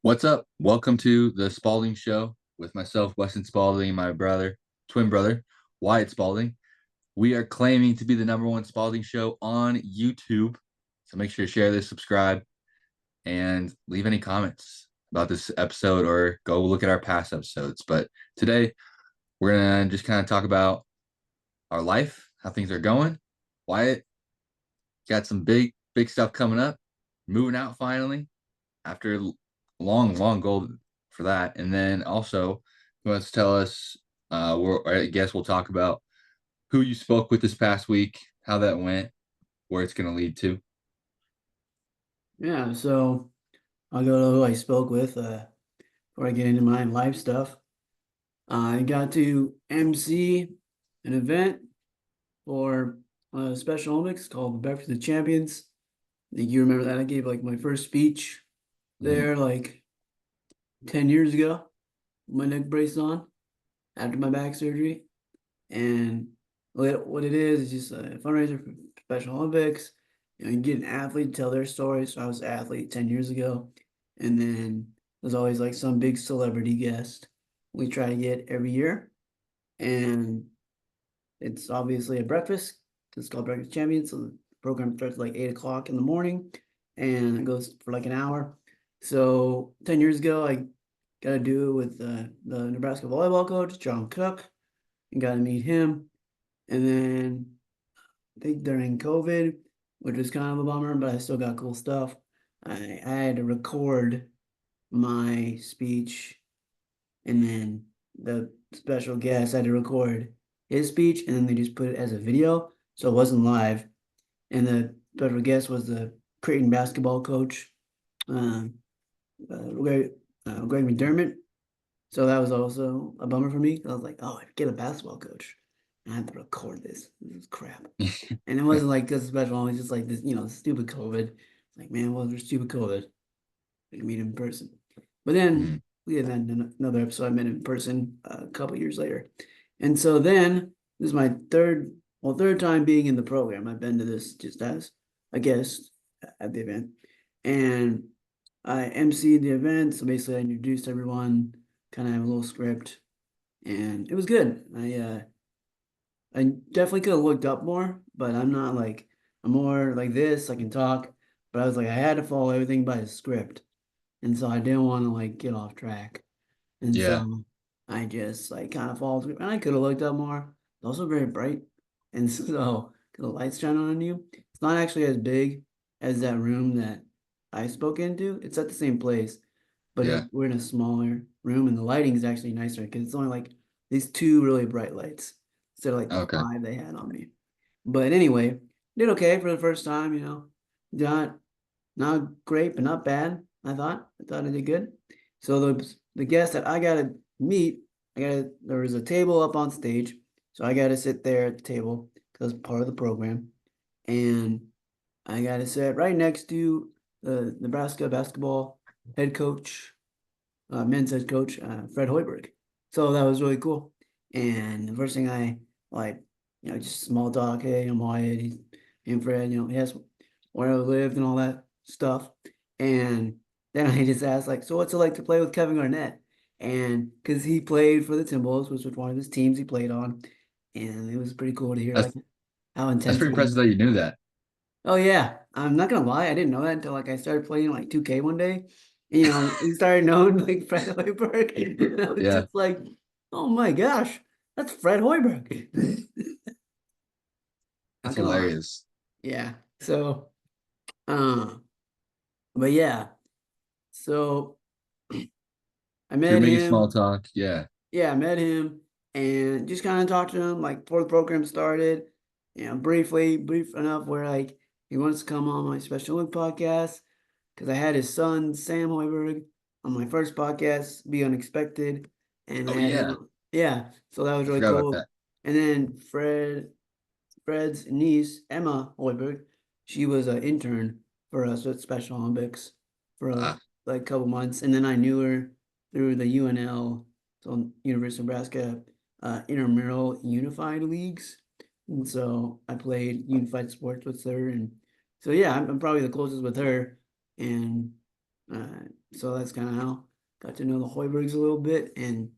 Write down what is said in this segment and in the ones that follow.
What's up? Welcome to the Spalding Show with myself, Weston Spalding, and my twin brother, Wyatt Spalding. We are claiming to be the number one Spalding show on YouTube. So make sure to share this, subscribe, and leave any comments about this episode or go look at our past episodes. But today, we're going to just kind of talk about our life, how things are going. Wyatt got some big stuff coming up, moving out finally after long goal for that. And then also, let's tell us. I guess we'll talk about who you spoke with this past week, how that went, where it's going to lead to. Yeah, so I'll go to who I spoke with before I get into my live stuff. I got to MC an event for Special Olympics called the Breakfast of Champions. I think you remember that. I gave like my first speech Mhm. there like 10 years ago, with my neck brace on after my back surgery. And what it is just a fundraiser for Special Olympics. You get an athlete to tell their story. So I was an athlete 10 years ago. And then there's always like some big celebrity guest we try to get every year. And it's obviously a breakfast. It's called Breakfast Champions. So the program starts like 8 o'clock in the morning and it goes for like an hour. So 10 years ago, I got to do it with the Nebraska volleyball coach, John Cook, and got to meet him. And then I think during COVID, which was kind of a bummer, but I still got cool stuff. I had to record my speech, and then the special guest had to record his speech, and then they just put it as a video, so it wasn't live. And the special guest was the Creighton basketball coach, um, Greg McDermott. So that was also a bummer for me. I was like, oh, I get a basketball coach. I have to record this. This is crap. And it wasn't like this special, it was just like this, stupid COVID. Like, man, well, there's stupid COVID. We can meet in person. But then Mhm. we had another episode. I met him in person a couple years later. And so then this is my third time being in the program. I've been to this just as a guest at the event. And I emceed the event. So basically I introduced everyone, kind of have a little script, and it was good. I definitely could have looked up more, but I'm more like this. I can talk, but I was like, I had to follow everything by the script. And so I didn't want to like get off track. And Yeah. so I just like kind of followed through. And I could have looked up more. It's also very bright. And so the lights shine on you. It's not actually as big as that room that I spoke into. It's at the same place, but Yeah. we're in a smaller room and the lighting is actually nicer because it's only like these two really bright lights instead of like the Okay. five they had on me. But anyway, did okay for the first time, Not not great, but not bad. I thought I did good. So the guest that I gotta meet, there was a table up on stage, so I gotta sit there at the table because part of the program, and I gotta sit right next to the Nebraska basketball head coach, men's head coach, Fred Hoiberg. So that was really cool. And the first thing I like, just small talk. Hey, I'm Wyatt. And Fred. He asked where I lived and all that stuff. And then I just asked like, so what's it like to play with Kevin Garnett? And because he played for the Timberwolves, which was one of his teams he played on, and it was pretty cool to hear That's like how that's intense pretty he impressive is. that you knew that. Oh yeah, I'm not gonna lie, I didn't know that until like I started playing like 2K one day. We started knowing like Fred Hoiberg, and I was Yeah. just like, oh my gosh, that's Fred Hoiberg. Not That's gonna lie. hilarious. Yeah. So, uh, but yeah, so I So you're met making small him. talk. Yeah. Yeah, I met him and just kind of talked to him like before the program started, brief enough where like he wants to come on my Special Look podcast because I had his son Sam Hoiberg on my first podcast, Be Unexpected, and I Oh had yeah. him. Yeah, so that was I really forgot about cool. that. And then Fred's niece Emma Hoiberg, she was an intern for us at Special Olympics for Ah, like a couple months, and then I knew her through the UNL, so University of Nebraska, intramural unified leagues. And so I played unified sports with her, and so yeah, I'm probably the closest with her. And So that's kind of how I got to know the Hoibergs a little bit. And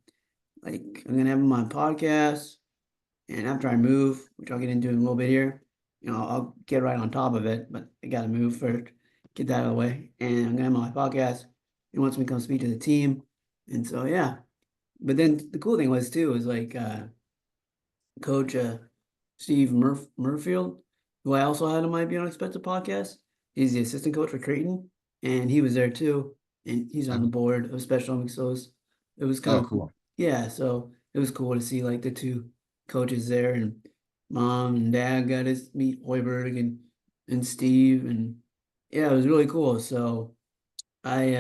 like, I'm going to have them on podcast. And after I move, which I'll get into in a little bit here, I'll get right on top of it, but I got to move first, get that out of the way. And I'm going to have my podcast. He wants me to come speak to the team. And so, yeah. But then the cool thing was, too, is like Coach Steve Murfield, who I also had on my Be Unexpected podcast. He's the assistant coach for Creighton, and he was there too. And he's on the board of Special Olympics. So it was kind Oh, of cool. cool. Yeah, so it was cool to see like the two coaches there, and mom and dad got to meet Hoiberg and Steve, and yeah, it was really cool. So I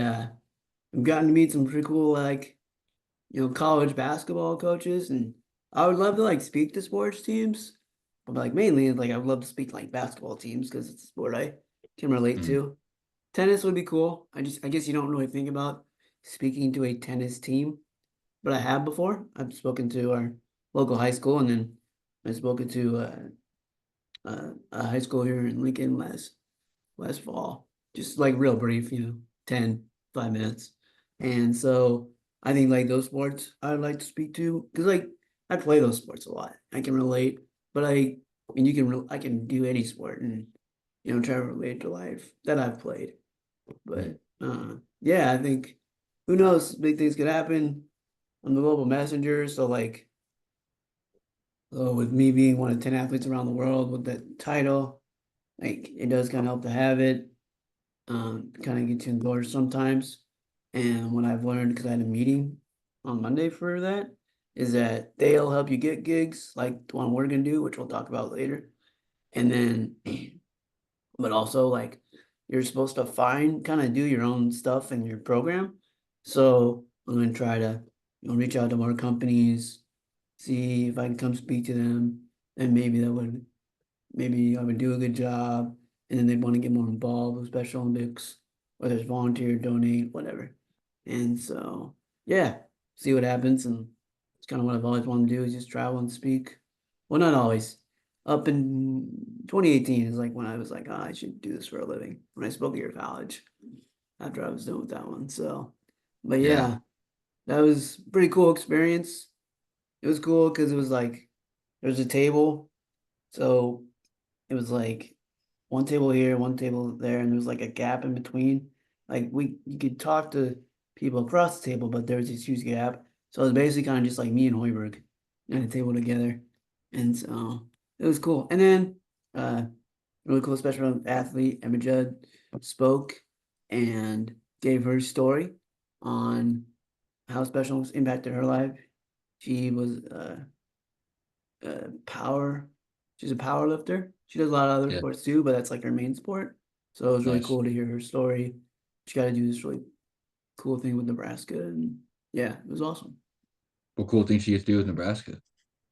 I've gotten to meet some pretty cool like college basketball coaches, and I would love to like speak to sports teams, but like mainly like I would love to speak to, like basketball teams because it's a sport I can relate Mm. to. Tennis would be cool. I guess you don't really think about speaking to a tennis team, but I have before. I've spoken to our local high school, and then I've spoken to a high school here in Lincoln last fall. Just like real brief, 10, 5 minutes. And so I think like those sports I'd like to speak to because like I play those sports a lot. I can relate, but I mean I can do any sport and try to relate to life that I've played. Mm. But yeah, I think who knows, big things could happen on the global messenger. So like with me being one of 10 athletes around the world with that title, like it does kind of help to have it. Kind of get you endorsed sometimes. And what I've learned, because I had a meeting on Monday for that, is that they'll help you get gigs like the one we're gonna do, which we'll talk about later. And then, but also like you're supposed to kind of do your own stuff in your program. So I'm gonna try to, reach out to more companies, see if I can come speak to them, and maybe I would do a good job, and then they'd want to get more involved with Special Olympics, whether it's volunteer, donate, whatever. And so, yeah, see what happens. And it's kind of what I've always wanted to do is just travel and speak. Well, not always. Up in 2018 is like when I was like, oh, I should do this for a living. When I spoke at your college, after I was done with that one. So, but Yeah. yeah, that was a pretty cool experience. It was cool because it was like there's a table, so it was like one table here, one table there, and there was like a gap in between. Like you could talk to people across the table, but there was this huge gap. So it was basically kind of just like me and Hoiberg at a table together. And so it was cool. And then really cool special athlete, Emma Judd, spoke and gave her story on how specials impacted her life. She was power. She's a power lifter. She does a lot of other Yeah. sports too, but that's like her main sport. So it was really Nice. cool to hear her story. She got to do this really cool thing with Nebraska, and yeah, it was awesome. What cool thing she gets to do with Nebraska?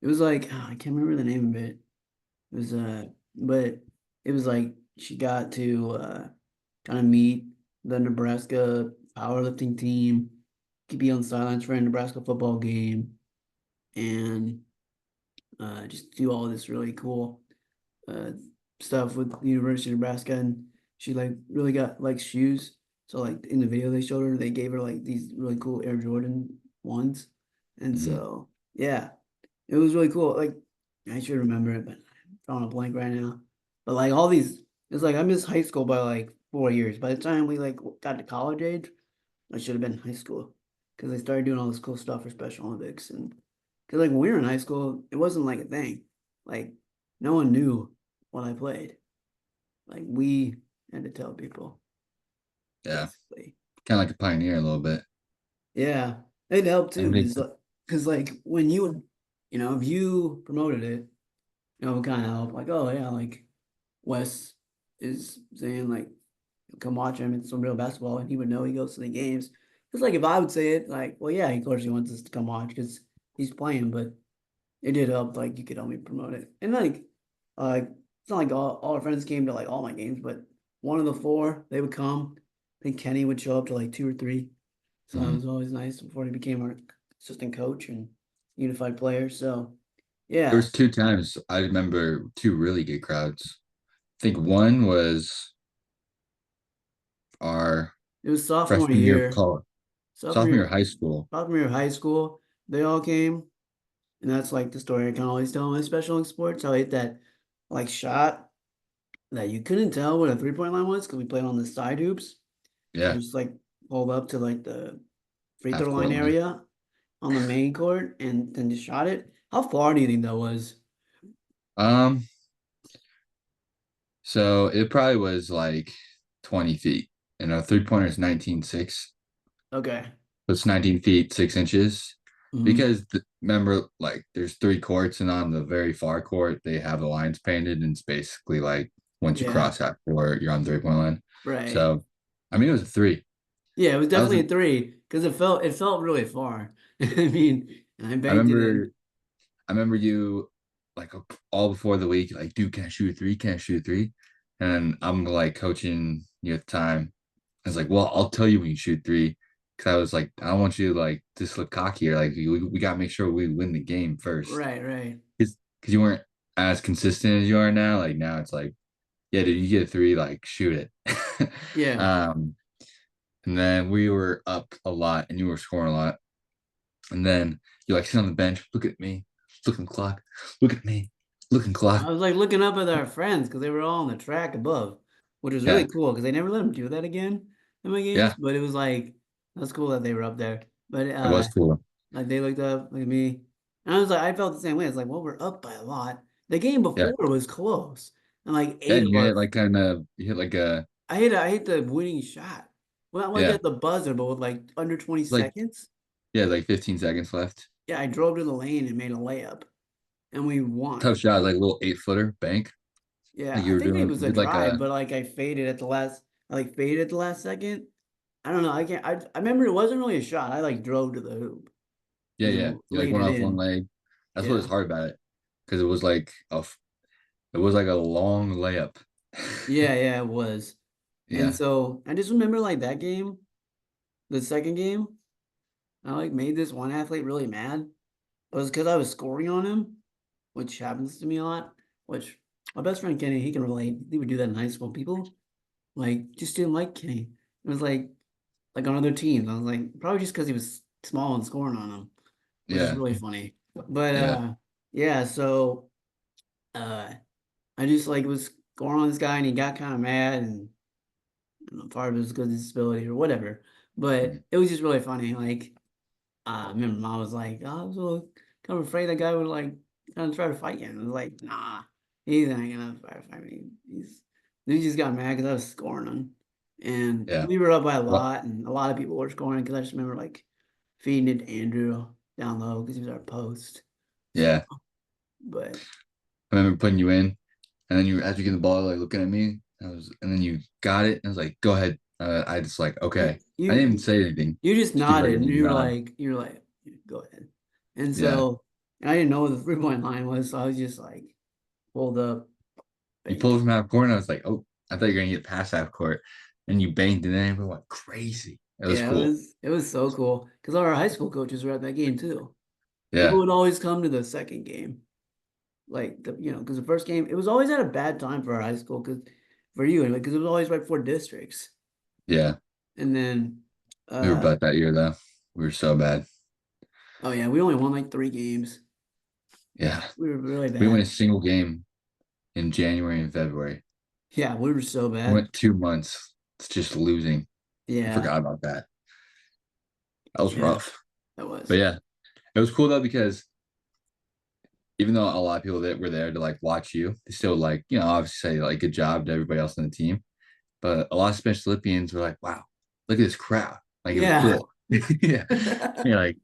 It was like I can't remember the name of it. It was but it was like she got to kind of meet the Nebraska powerlifting team, could be on the sidelines for a Nebraska football game, and just do all this really cool uh, stuff with the University of Nebraska, and she like really got like shoes. So like in the video they showed her, they gave her like these really cool Air Jordan ones, and Mm. so yeah, it was really cool. Like I should remember it, but I'm drawing a blank right now. But like all these, it's like I missed high school by like 4 years. By the time we like got to college age, I should have been in high school because I started doing all this cool stuff for Special Olympics, and because like when we were in high school, it wasn't like a thing. Like no one knew what I played. Like we had to tell people Yeah. basically. Kind of like a pioneer a little bit. Yeah, it helped And too because like when you would, if you promoted it, it would kind of help. Like oh yeah, like Wes is saying like come watch him. It's some real basketball, and he would know he goes to the games. It's like if I would say it, like well yeah, of course he wants us to come watch because he's playing, but it did help. Like you could help me promote it, and like, it's not like all our friends came to like all my games, but one of the four they would come. I think Kenny would show up to like two or three, so that Mm. was always nice before he became our assistant coach and unified player. So There yeah, was two times I remember two really good crowds. I think one was our It was sophomore freshman year of year, college, sophomore sophomore year of year, high school. sophomore year of high school. They all came, and that's like the story I can always tell my special in sports. How I hit that like shot that you couldn't tell what a 3-point line was because we played on the side hoops. I Yeah, just like pulled up to like the free half throw court line line. area on the main court and then just shot it. How far do you think that was? Um, so it probably was like 20 feet. And a 3-pointer is 19.6. Okay. So it's 19 feet 6 inches. Hmm. Because remember, like there's three courts, and on the very far court they have the lines painted, and it's basically like once you Yeah. cross that court, you're on the 3-point line. Right. So I mean it was a three. Yeah, it was That was definitely a three because it felt really far. I mean, and I I banked it in. remember I remember you like all before the week, like, dude, can I shoot a three? Can I shoot a three? And I'm like coaching you at the time. I was like, well, I'll tell you when you shoot three. Cause I was like, I don't want you like to slip cocky or like we gotta make sure we win the game first. Right, right. Cause you weren't as consistent as you are now. Like now it's like, yeah, dude, you get a three, like shoot it. Yeah. um, and then we were up a lot and you were scoring a lot. And then you like sit on the bench, look at me, look at the clock, look at me, look at the clock. I was like looking up at our friends because they were all on the track above, which was really Yeah, cool because they never let them do that again in my games. yeah, But it was like that's cool that they were up there. But it was cool. like they looked up like me, and I was like, I felt the same way. It's like, well, we're up by a lot. The game Yeah, before was close, and like yeah, eight and of you our, hit like kind of you hit like a I hit the winning shot. Well, not like yeah, at the buzzer, but with like under 20 like seconds. yeah, like 15 seconds left. Yeah, I drove to the lane and made a layup, and we Tough won. shot, like a little 8-footer bank. Yeah, Like you I were think it doing, was you a did like drive, a but like I like faded at the last second. I don't know. I can't. I remember it wasn't really a shot. I like drove to the hoop yeah, and yeah. then You like laid went it off one in. leg. That's what was Yeah, hard about it because it was like it was like a long layup. yeah, it was. And Yeah, so I just remember like that game, the second game. I like made this one athlete really mad. It was because I was scoring on him, which happens to me a lot. Which my best friend Kenny, he can relate. He would do that in high school. People like just didn't like Kenny. It was like on other teams. I was like, probably just because he was small and scoring on them, which is yeah, really funny. But yeah, yeah, so uh I just like was going on this guy and he got kind of mad and I don't know, part of it was because of disability or whatever. mhm, But it was just really funny. Like I remember mom was like, oh, I was a little kind of afraid that guy would like kind of try to fight you. And I was like, nah, he's not gonna try to fight me. He just got mad because I was scoring him. And yeah. we were up by a What? lot, and a lot of people were scoring because I just remember like feeding it to Andrew down low because he was our post. So, Yeah, but I remember putting you in, and then you after you get the ball, like looking at me. And then you got it. And I was like, go ahead. I just like, you okay. I didn't even you say anything. you just Just give like nodded a and big nod. you're like, go ahead. And Yeah. so and I didn't know what the 3-point line was, so I was just like pulled up, You banked pulled it. from half court, and I was like, oh, I thought you were gonna get past half court. And you banked, and then everyone went crazy. It was Yeah, cool. it was so cool because our high school coaches were at that game too. People Yeah. would always come to the second game, like because the first game it was always at a bad time for our high school because for you anyway because it was always right before districts, Yeah. and then We were uh butt that year though. We were so bad. oh yeah, we only won like 3 games. Yeah. We were really We didn't win a bad. single game in January and February. Yeah, we were so We bad. went 2 months just losing. I Yeah, forgot about that. That was yeah, rough. that But was. yeah, it was cool though because even though a lot of people that were there to like watch you, they still like, obviously say like good job to everybody else on the team. But a lot of Spanish Philippians were like, wow, look at this crowd. Like it was Yeah. cool. Yeah. Like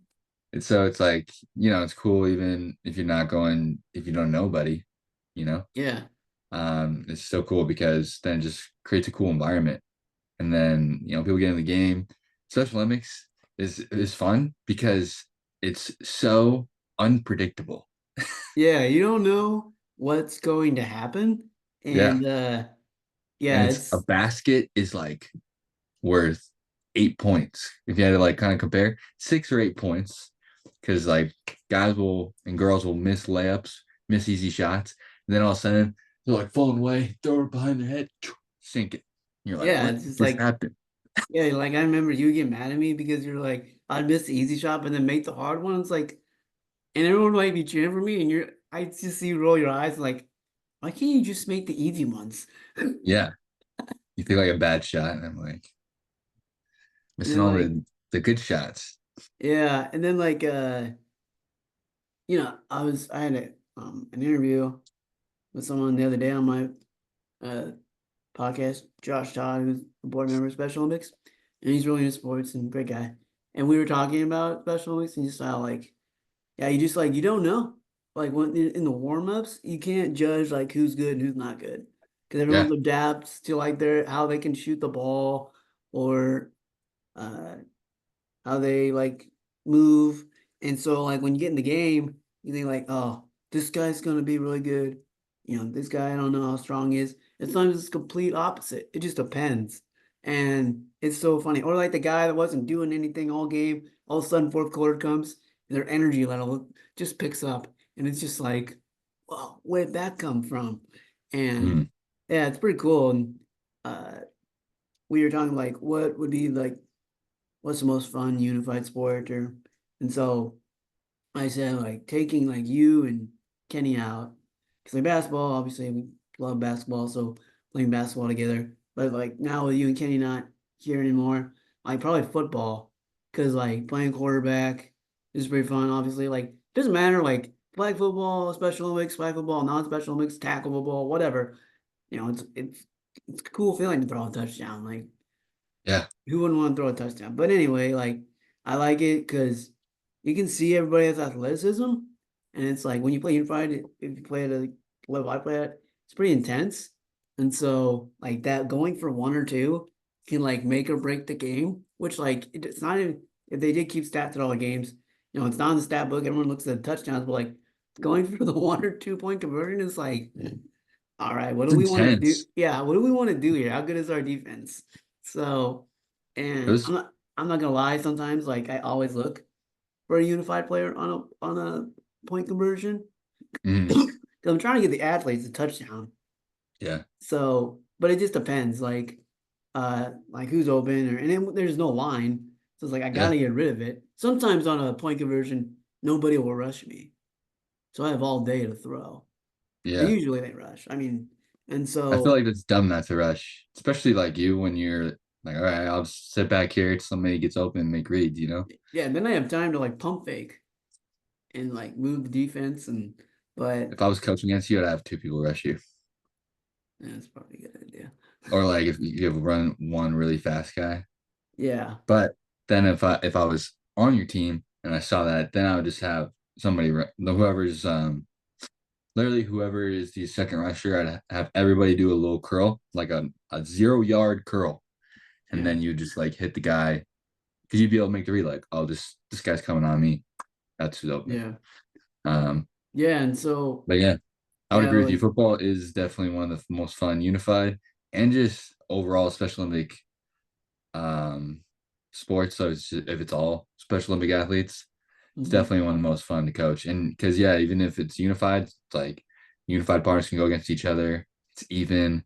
and so it's like, it's cool even if you don't know nobody, you know. Yeah. It's so cool because then it just creates a cool environment. And then, people get in the game. Special Olympics is fun because it's so unpredictable. Yeah, you don't know what's going to happen. Yeah. And And yeah, it's a it's basket is like worth 8 points. If you had to like kind of compare 6 or 8 points, because like guys will and girls will miss layups, miss easy shots, and then all of a sudden they're like falling away, throw it behind their head, sink it. And you're like, yeah, what it's just just like happened? Yeah, like I remember you get mad at me because you're like, I'd miss the easy shot, but then make the hard one. It's like, and everyone might be cheering for me, and I just see you roll your eyes like, why can't you just make the easy ones? And Yeah. You think like a bad shot, and I'm like missing then all like, the good shots. yeah, and then like, I had an interview with someone the other day on my uh podcast, Josh Todd, who's a board member of Special Olympics, and he's really into sports and great guy. And we were talking about Special Olympics and just how like, yeah, you just like you don't know. Like when in the warm-ups, you can't judge like who's good and who's not good. Because Yeah. everyone's adapts to like their how they can shoot the ball or uh how they like move. And so like when you get in the game, you think like, oh, this guy's gonna be really good. This guy, I don't know how strong he is. And sometimes it's complete opposite. It just depends. And it's so funny. Or like the guy that wasn't doing anything all game, all of a sudden fourth quarter comes, and their energy level just picks up. And it's just like, well, where'd that come from? And Mm. yeah, it's pretty cool. And uh we were talking like what would be like what's the most fun unified sport or and so I said like taking like you and Kenny out because like basketball obviously we love basketball so playing basketball together but like now with you and Kenny not here anymore like probably football because like playing quarterback is pretty fun obviously like doesn't matter like flag football special Olympics flag football non-special Olympics tackle football whatever it's a cool feeling to throw a touchdown like Yeah. who wouldn't want to throw a touchdown? But anyway, like I like it because you can see everybody's athleticism, and it's like when you play unified, if you play at a level I play at, it's pretty intense. And so like that going for one or two can like make or break the game, which like it's not even if they did keep stats at all the games, it's not in the stat book. Everyone looks at the touchdowns, but like going for the 1 or 2 point conversion is like all right, what It's do we want to do? intense. Yeah, what do we want to do here? How good is our defense? So, It and was I'm not gonna lie, sometimes like I always look for a unified player on a point conversion mm, because I'm trying to get the athletes a touchdown. yeah. So, but it just depends, like who's open or and then there's no line, so it's like I Yeah. gotta get rid of it. Sometimes on a point conversion, nobody will rush me, so I have all day to throw. But Yeah. usually they rush. I mean, and I feel so like it's dumb not to rush, especially like you when you're like, all right, I'll just sit back here till somebody gets open and make reads, you know? yeah, and then I have time to like pump fake and like move the defense but If I was coaching against you, I'd have two people rush you. yeah, that's probably a good idea. Or like if you have run one really fast guy. Yeah. But then if I was on your team and I saw that, then I would just have somebody whoever's literally whoever is the second rusher, I'd have everybody do a little curl, like a 0 yard curl. And Yeah. then you just like hit the guy because you'd be able to make the read like, oh, this guy's coming on me. That's who's open. Yeah. Um, Yeah. And so but yeah, I would yeah, agree with you. like Football is definitely one of the most fun, unified, and just overall Special Olympic um sports. So if it's all Special Olympic athletes, it's mhm. definitely one of the most fun to coach. And because yeah, even if it's unified, it's like unified partners can go against each other. It's even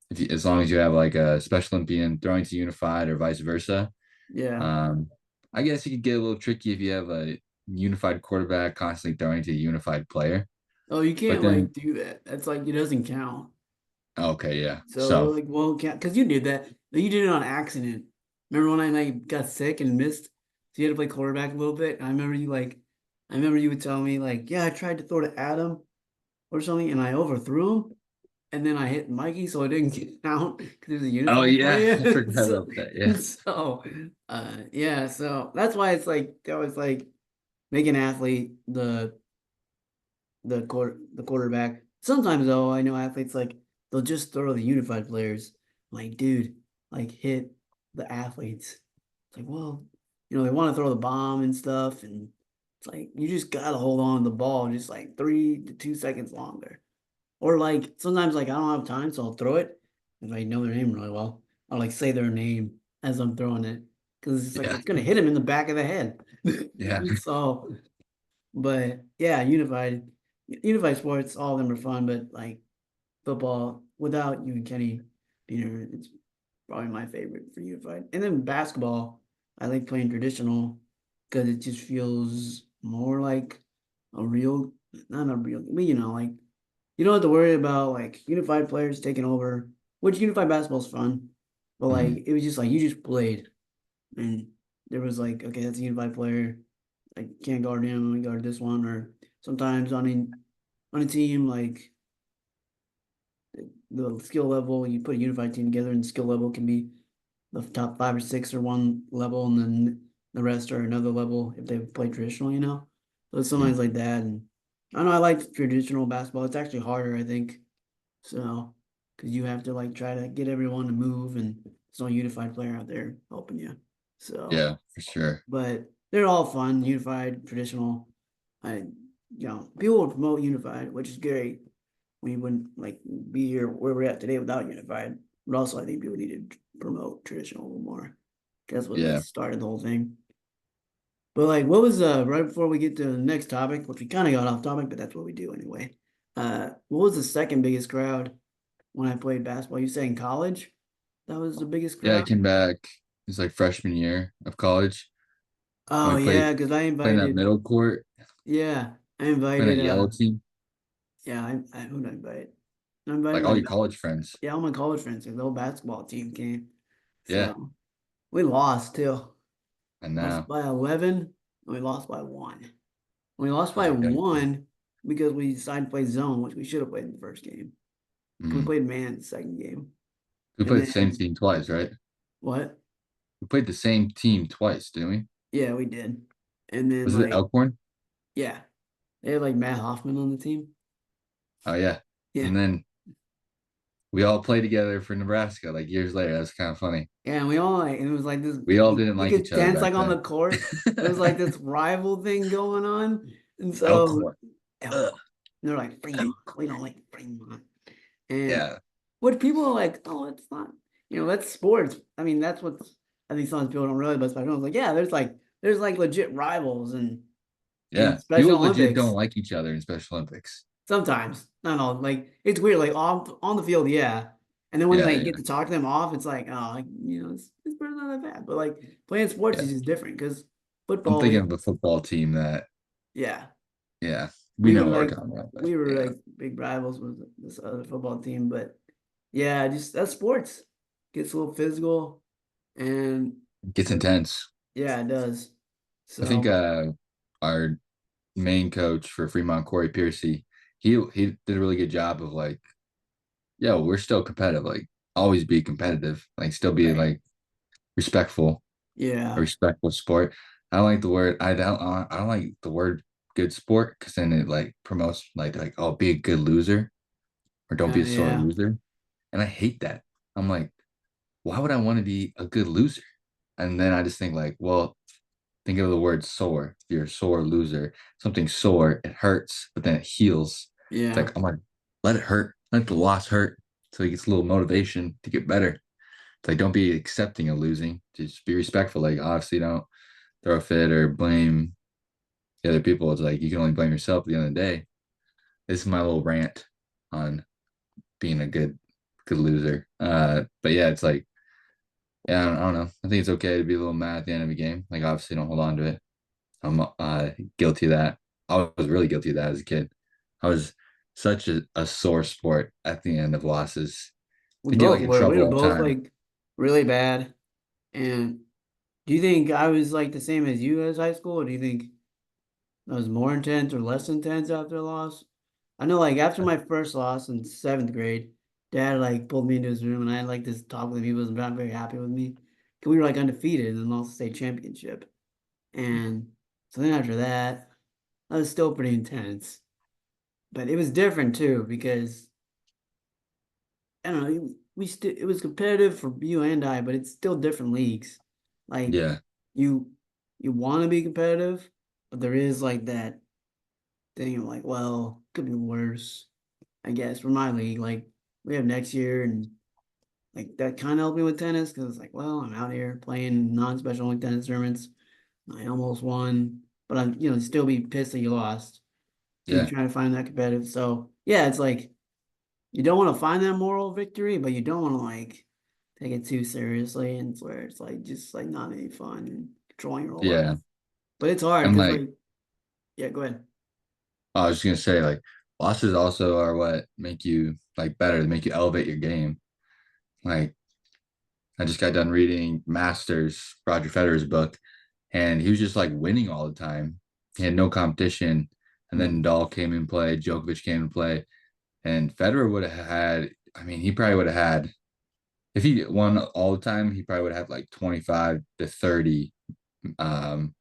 if as long as you have like a Special Olympian throwing to unified or vice versa. Yeah. Um, I guess it could get a little tricky if you have a unified quarterback constantly throwing to a unified player. Oh, you But can't then like do that. That's like it doesn't count. okay, yeah. So So like won't count because you did that. You did it on accident. Remember when I like got sick and missed? So you had to play quarterback a little bit. I remember you would tell me like, yeah, I tried to throw to Adam or something and I overthrew him. And then I hit Mikey, so it didn't count because there's a oh unified yeah, I play. forgot so, about that. Yeah. so, yeah, so that's why it's like they always like make an athlete the quarterback. Sometimes though, I know athletes like they'll just throw the unified players. Like, dude, like hit the athletes. It's like, well, they want to throw the bomb and stuff, and it's like you just gotta hold on to the ball just like 3 to 2 seconds longer. Or like sometimes like I don't have time, so I'll throw it if I know their name really well. I'll like say their name as I'm throwing it because it's like Yeah. it's gonna hit him in the back of the head. Yeah. So, but yeah, unified sports, all of them are fun, but like football without you and Kenny, probably my favorite for unified. And then basketball, I like playing traditional because it just feels more like a real, not a real, but like you don't have to worry about like unified players taking over, which unified basketball is fun, but Mhm. like it was just like you just played and there was like, okay, that's a unified player. I can't guard him, I guard this one, or sometimes on a team like the skill level, you put a unified team together and the skill level can be the top 5 or 6 are one level and then the rest are another level if they play traditional, So it's Mhm. sometimes like that. And I know I like traditional basketball. It's actually harder, I think. So, because you have to like try to get everyone to move and there's no unified player out there helping you. So, Yeah, for sure. but they're all fun, unified, traditional. I, people would promote unified, which is great. We wouldn't like be here where we're at today without unified. But also, I think people need to promote traditional a little more. That's what like Yeah. started the whole thing. But like, what was right before we get to the next topic, which we kind of got off topic, but that's what we do anyway. What was the second biggest crowd when I played basketball? You say in college? That was the biggest Yeah, I crowd? came back. It was like freshman year of college. And Oh we yeah, because I played in that invited. middle court, Yeah, I playing invited. that yellow team, Yeah, I who did I invite? I like invited all my your college friends. yeah, all my college friends. The whole basketball team came. Yeah. So we lost too. And Lost now by 11, and we lost by 1. We lost by I got one because we decided to play zone, which we should have played in the first game. We mm. played man the second game. We And played the same then team twice, right? what? We played the same team twice, didn't we? Yeah, we did. And then Was it like, Elkhorn? yeah, they had like Matt Hoffman on the team. Oh yeah. Yeah. And then we all played together for Nebraska like years later. That's kind of funny. Yeah, and we all like, and it was like this, We all didn't you like could each other tense back like on the then. court. It was like this rival thing going on. And so, Elkhorn. Elko, Ugh. and they're like, Fremont, we don't like Fremont. And Yeah. what people are like, oh, it's not, that's sports. I mean, that's what's, I think sometimes people don't realize about special Olympics. Like, yeah, there's like legit rivals and in Yeah. Special People legit don't Olympics. like each other in Special Olympics. Sometimes, not all. Like it's weird. Like on the field, yeah. And then when Yeah, they yeah, get to talk to them off, it's like, oh, like, it's pretty not that bad. But like playing sports yeah. is just different because I'm football, thinking of a football team that, yeah, yeah, we we know were what we're like talking about, but we were yeah, like big rivals with this other football team. But yeah, just that's sports. Gets a little physical, and it gets but intense. yeah, it does. I think So our main coach for Fremont, Corey Piercy, he did a really good job of like, yeah, we're still competitive. Like, always be competitive. Like, still be right, like respectful, a yeah, respectful sport. I don't like the word. I don't like the word good sport because then it like promotes like oh be a good loser or don't be a sore yeah, loser, and I hate that. I'm like, why would I want to be a good loser? And then I just think like, well, think of the word sore. If you're a sore loser, something sore, it hurts, but then it heals. It's yeah, like, I'm like, let it hurt. Let the loss hurt. So he gets a little motivation to get better. It's like, don't be accepting of losing. Just be respectful. Like, obviously, don't throw a fit or blame the other people. It's like, you can only blame yourself at the end of the day. This is my little rant on being a good loser. But yeah, it's like, yeah, I don't know. I think it's okay to be a little mad at the end of a game. Like, obviously, don't hold on to it. I'm guilty of that. I was really guilty of that as a kid. I was such a sore sport at the end of losses. we I get both like in were. We trouble were all the both time. like really bad. And do you think I was like the same as you as high school, or do you think I was more intense or less intense after a loss? I know like after my first loss in seventh grade, dad like pulled me into his room and I had like this talk with him. He was not very happy with me. 'Cause we were like undefeated in the lost state championship. And so then after that, that was still pretty intense. But it was different too because I don't know, we still it was competitive for you and I, but it's still different leagues. Like Yeah, you you want to be competitive, but there is like that thing of like, well, could be worse, I guess, for my league. Like we have next year and like that kind of helped me with tennis because it's like, well, I'm out here playing non-special Olympic tennis tournaments. I almost won, but I'm, still be pissed that you lost. And you yeah, try to find that competitive. So yeah, it's like you don't want to find that moral victory, but you don't want to like take it too seriously, and it's where it's like just like not any fun and controlling your whole Yeah. life. But it's hard And because like like yeah, go ahead. I was just gonna say, like losses also are what make you like better, they make you elevate your game. Like I just got done reading Masters, Roger Federer's book, and he was just like winning all the time. He had no competition. And then Hmm. Nadal came in play, Djokovic came in play, and Federer would have had, I mean, he probably would have had, if he won all the time, he probably would have had like 25 to 30 um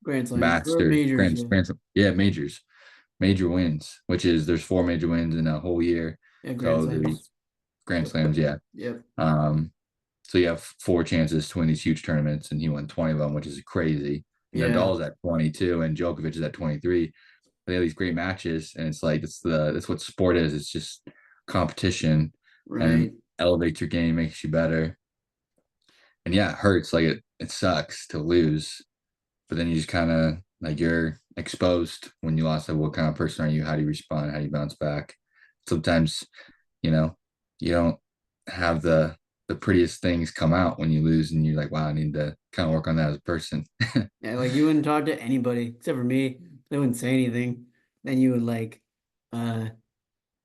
Grand slams or master majors, yeah. yeah, major wins, which is there's four major wins in a whole year. Yeah, Grand So the slams. Grand Slams, yeah. Yep. Um, so you have four chances to win these huge tournaments, and he won 20 of them, which is crazy. And Yeah. Nadal's at 22, and Djokovic is at 23. They have these great matches, and it's like that's what sport is. It's just competition, and Right. elevates your game, makes you better. And yeah, it hurts. Like it sucks to lose, but then you just kind of like you're exposed when you lost. Like, what kind of person are you? How do you respond? How do you bounce back? Sometimes, you know, you don't have the prettiest things come out when you lose, and you're like, wow, I need to kind of work on that as a person. Yeah, like you wouldn't talk to anybody except for me. They wouldn't say anything. Then you would like uh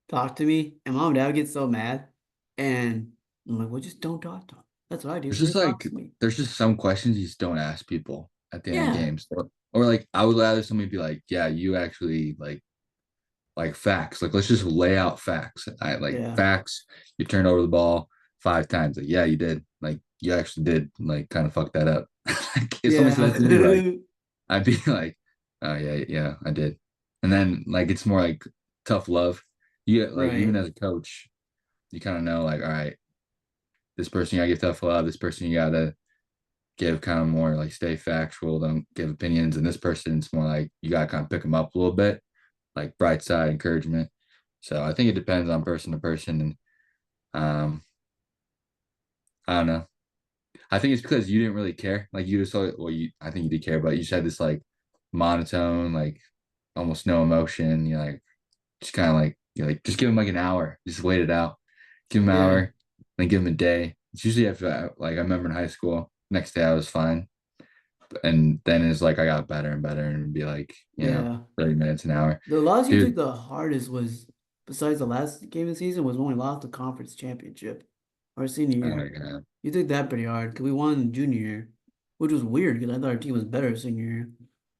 talk to me, and mom and dad would get so mad. And I'm like, well, just don't talk to them. That's what I do. There's They just talk like to me. there's just some questions you just don't ask people at the end of Yeah, games, or like I would rather somebody be like, yeah, you actually like facts. Like let's just lay out facts. I like yeah, facts. You turned over the ball 5 times. Like, yeah, you did. Like you actually did like kind of fuck that up. Like, if somebody said yeah, that to me, like I'd be like, oh yeah, yeah, I did. And then like it's more like tough love. You get like even right. as a coach, you kind of know like, all right, this person you gotta give tough love, this person you gotta give kind of more like stay factual, don't give opinions, and this person's more like you gotta kind of pick them up a little bit, like bright side encouragement. So I think it depends on person to person, and um, I don't know. I think it's because you didn't really care. Like you just saw well, you I think you did care, but you just had this like monotone, like almost no emotion. You're like just kind of like you're like just give him like an hour, just wait it out. Give him an Yeah, hour, then give him a day. It's usually after that. Like I remember in high school, next day I was fine, and then it's like I got better and better, and it'd be like 30 minutes an hour. the loss you took Dude, the hardest was, besides the last game of the season, was when we lost the conference championship our senior year. yeah, You took that pretty hard because we won junior year, which was weird because I thought our team was better senior year,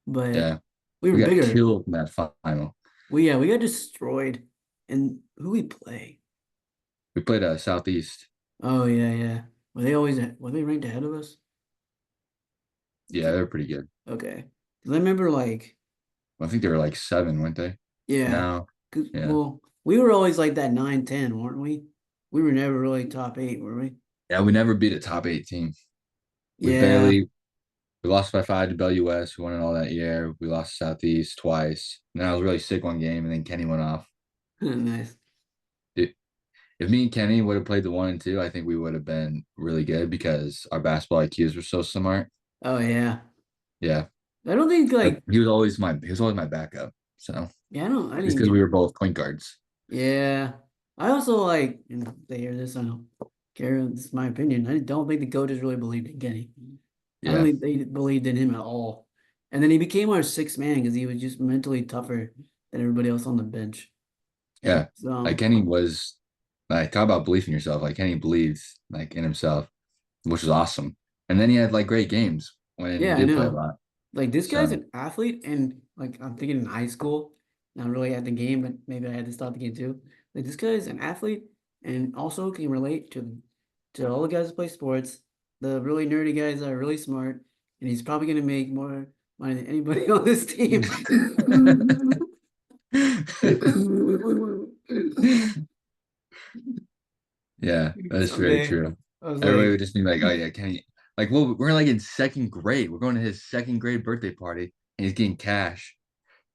but yeah, we were we got bigger. killed in that final. We got destroyed. And who we play? We played Southeast. Oh yeah, yeah. Were they ranked ahead of us? Yeah, they're pretty good. Okay. 'Cause I remember like I think they were like seven, weren't they? yeah, No, 'cause, yeah, well, we were always like that 9-10, weren't we? We were never really top eight, were we? yeah. We never beat a top eight team. We Yeah. barely we lost by five to BelUS. We won it all that year. We lost Southeast twice. And then I was really sick one game, and then Kenny went off. Nice. Dude, if me and Kenny would have played the 1 and 2, I think we would have been really good because our basketball IQs were so smart. Oh yeah. Yeah, I don't think but like he was always my backup. So yeah, I just didn't because get we were both point guards. yeah. I also like, if they hear this, I don't care. This is my opinion. I don't think the coaches really believed in Kenny. I don't Yeah, think they believed in him at all. And then he became our sixth man because he was just mentally tougher than everybody else on the bench. yeah. Like So Kenny was like talk about belief in yourself. Like Kenny believed like in himself, which was awesome. And then he had like great games when he yeah, I did play a know. lot. Like this guy's So an athlete, and like I'm thinking in high school, not really at the game, but maybe I had to stop the game too. Like this guy's an athlete and also can relate to all the guys that play sports, the really nerdy guys that are really smart, and he's probably gonna make more money than anybody on this team. yeah, that's very Someday, true. I was Everybody like, would just be like, "Oh yeah, Kenny." Like, well, we're like in second grade. We're going to his second grade birthday party, and he's getting cash.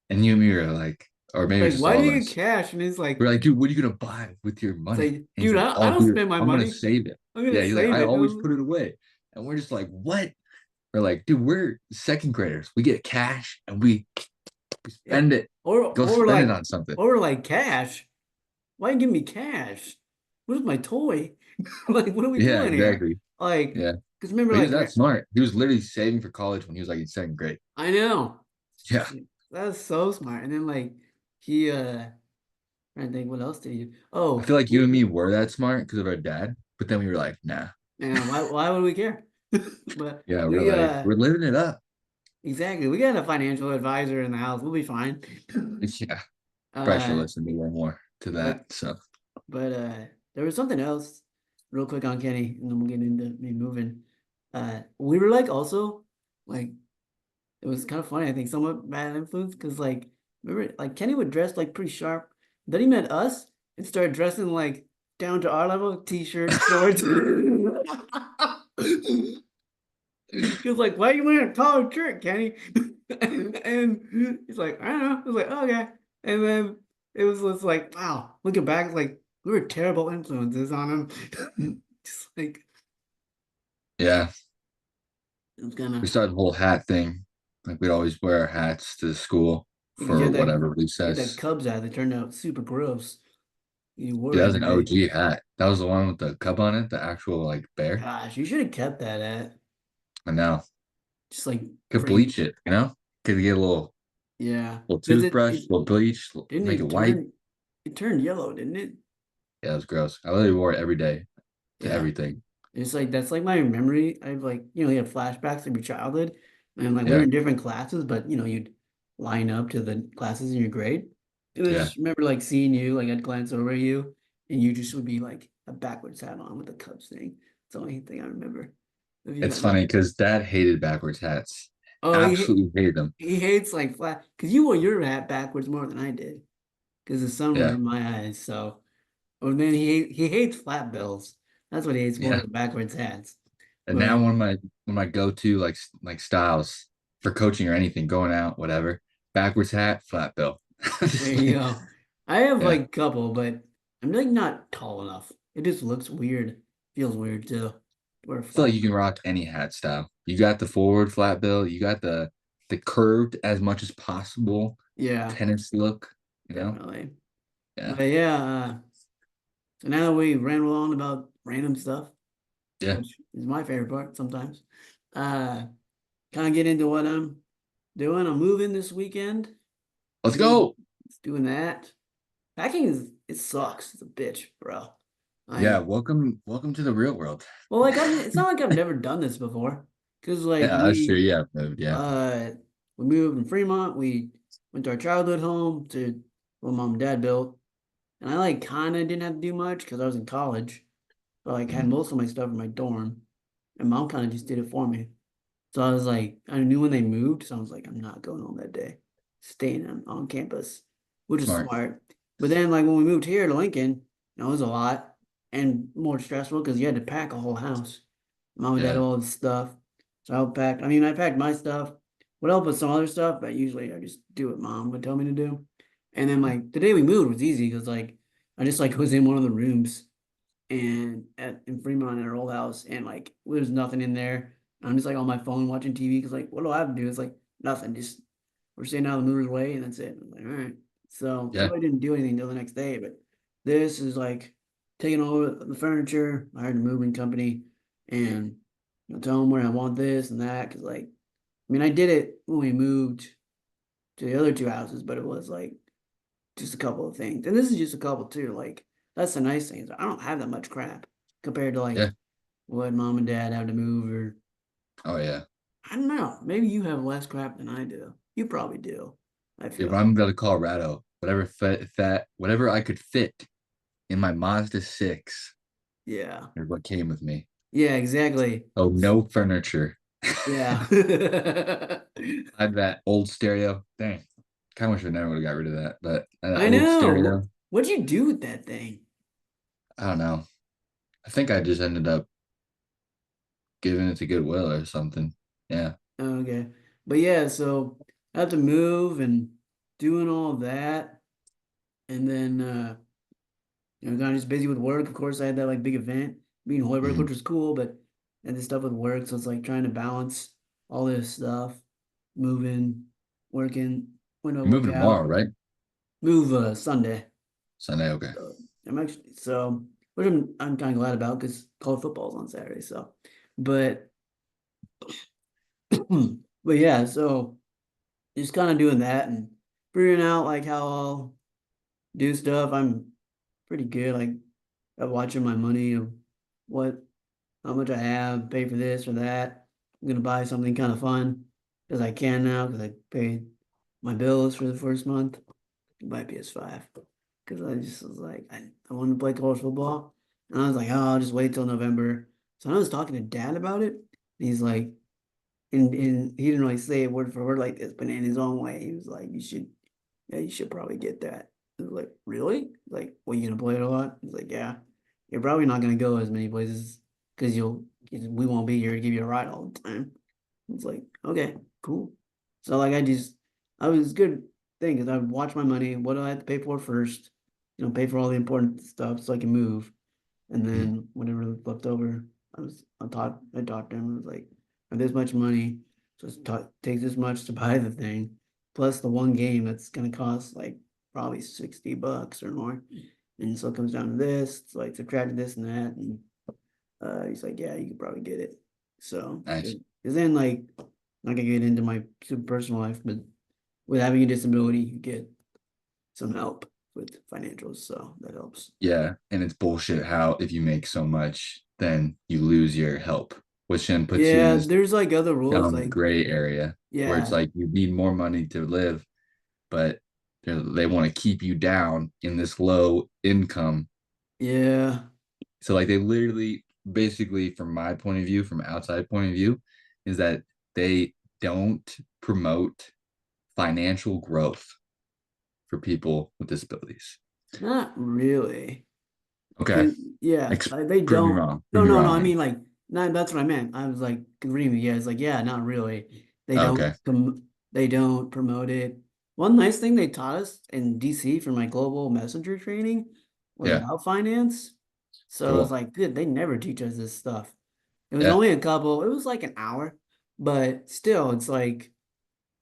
And you and me are like, or maybe it's just why all do of you get us. cash? And he's We're like, like, dude, what are you gonna buy with your it's money? like, And he's dude, like, I oh, don't dude, spend my I'm gonna money. save it. I'm gonna Yeah, he's like, save I it. always No. put it away. And we're just like, what? We're like, dude, we're second graders. We get cash and we Yeah. spend it. Go spend it on something. Or like cash. Why give me cash? where's my toy? Like, what are we Yeah, doing here? exactly. Like, Yeah. because remember, But he was like, that smart. He was literally saving for college when he was like in second grade. I know. Yeah. That's so smart. And then like he trying to think what else did he do? I Oh, feel like you and me were that smart because of our dad, but then we were like, nah. man, why would we care? But Yeah, we're we like, we're living it up. exactly, we got a financial advisor in the house. We'll be fine. Yeah. Probably should Uh listen to more to but that. So there was something else real quick on Kenny, and then we'll get into me moving. We were like also like it was kind of funny, I think somewhat bad influence because like remember like Kenny would dress like pretty sharp. Then he met us and started dressing like down to our level, t-shirt, shorts. He was like, "Why are you wearing a collared shirt, Kenny?" And he's like, "I don't know." I was like, "Okay." And then it was just like, wow, looking back, it's like we were terrible influences on him. Just like yeah, it was we gonna started the whole hat thing. Like we'd always wear our hats to school because you for had whatever that recess. Cubs ad that turned out super gross. You wore Dude, it that was every an day. OG hat. That was the one with the cup on it, the actual like bear. Gosh, you should have kept that at And now just like could frame. bleach it, you know? Could get a Yeah, little because toothbrush, little bleach, didn't make it white. it turned yellow, didn't it? Yeah, it was gross. I literally wore it every day to Yeah. everything. It's like that's like my memory. I've like, you have flashbacks of your childhood. And like we were Yeah, in different classes, but you'd line up to the classes in your grade. And I yeah. just remember like seeing you, like I'd glance over at you and you just would be like a backwards hat on with the Cubs thing. It's the only thing I remember of you. It's funny because dad hated backwards hats. Oh, Absolutely hated them. he hates like flat because you wore your hat backwards more than I did because the sun was Yeah, in my eyes. So, or then he hates flat bills. That's what he hates more yeah. than backwards hats. And now But one of my go-to like styles for coaching or anything, going out, whatever, backwards hat, flat bill. there you go. I have Yeah. like a couple, but I'm like not tall enough. It just looks weird. Feels weird too. Wear a I feel like flat. you can rock any hat style. You got the forward flat bill, you got the curved as much as possible Yeah, tennis look, you know? definitely. Yeah. But yeah, so now that we ramble on about random stuff, Yeah. which is my favorite part sometimes, uh, kind of get into what I'm doing. I'm moving this weekend. Let's Doing go. doing that. Packing it sucks. It's a bitch, bro. Yeah, Like, welcome to the real world. well, like it's not like I've never done this before. Because like Yeah, that's true. Yeah, moved. Yeah. uh we moved from Fremont, we went to our childhood home to what mom and dad built. And I like kind of didn't have to do much because I was in college, but like had Mhm. most of my stuff in my dorm. And mom kind of just did it for me. So I was like, I knew when they moved, so I was like, I'm not going home that day, staying on campus, which is Smart. smart. But then, like when we moved here to Lincoln, it was a lot and more stressful because you had to pack a whole house. Mom and dad Yeah. all this stuff, so I helped pack. I mean, I packed my stuff. Would help with some other stuff, but usually I just do what mom would tell me to do. And then like the day we moved was easy because like I just like was in one of the rooms and at in Fremont at our old house, and like there's nothing in there. I'm just like on my phone watching TV because like what do I have to do? It's like nothing. Just we're staying out of the movers way, and that's it. I'm like, all right. So I Yeah. really didn't do anything until the next day. But this is like taking over the furniture. I hired a moving company, and tell them where I want this and that. Because like, I mean, I did it when we moved to the other two houses, but it was like just a couple of things. And this is just a couple too. Like that's the nice thing is I don't have that much crap compared to Yeah. like what mom and dad have to move or Oh yeah. I don't know. Maybe you have less crap than I do. You probably do. I Yeah, feel but I'm like. going to Colorado. Whatever I could fit in my Mazda 6 Yeah. is what came with me. Yeah, exactly. Oh, no furniture. Yeah. I had that old stereo. Dang. Kind of wish I never would have got rid of that. But that I old know. stereo, What'd you do with that thing? I don't know. I think I just ended up giving it to Goodwill or something. Yeah. Okay. But yeah, so I have to move and doing all that. And then kind of just busy with work. Of course, I had that like big event being Hoiberg, Mhm. which was cool, but and this stuff with work. So it's like trying to balance all this stuff, moving, working, when do I You're work moving tomorrow, out, right? move Sunday. Sunday. Okay. So I'm actually so which I'm kind of glad about because college football's on Saturday. So, but but yeah, so just kind of doing that and figuring out like how I'll do stuff. I'm pretty good like at watching my money of what how much I have, pay for this or that. I'm gonna buy something kind of fun because I can now because I paid my bills for the first month. My PS5 because I just was like I wanted to play college football and I was like, oh, I'll just wait till November. So I was talking to dad about it. And he's like, and he didn't really say it word for word like this, but in his own way, he was like, yeah, you should probably get that. I was like, really? Like, well, you gonna play it a lot? He's like, yeah, you're probably not gonna go as many places because we won't be here to give you a ride all the time. It's like, okay, cool. So like I was good thing because I would watch my money. What do I have to pay for first? Pay for all the important stuff so I can move. And Mhm. then whatever left over, I talked to him. I was like, I have this much money, so take this much to buy the thing, plus the one game that's gonna cost like probably $60 or more. And so it comes down to this. It's like subtract this and that, and he's like, yeah, you could probably get it. So, Nice. because then like, not gonna get into my super personal life, but with having a disability, you get some help with financials, so that helps. Yeah, and it's bullshit how if you make so much, then you lose your help, which then puts you in Yeah, this there's like other rules, dumb like gray area where it's yeah, like you need more money to live, but they want to keep you down in this low income. yeah, So like they literally, basically, from my point of view, from outside point of view, is that they don't promote financial growth for people with disabilities. not really. Okay, 'Cause, yeah, like they prove me don't. wrong. Prove No, me no, no. wrong I then. mean, like, not. That's what I meant. I was like reading the yeah. It's like yeah, not really. They don't. Okay, They don't promote it. One nice thing they taught us in DC for my global messenger training was yeah, about finance. So it was cool. like, good. They never teach us this stuff. It was Yeah, only a couple. It was like an hour, but still, it's like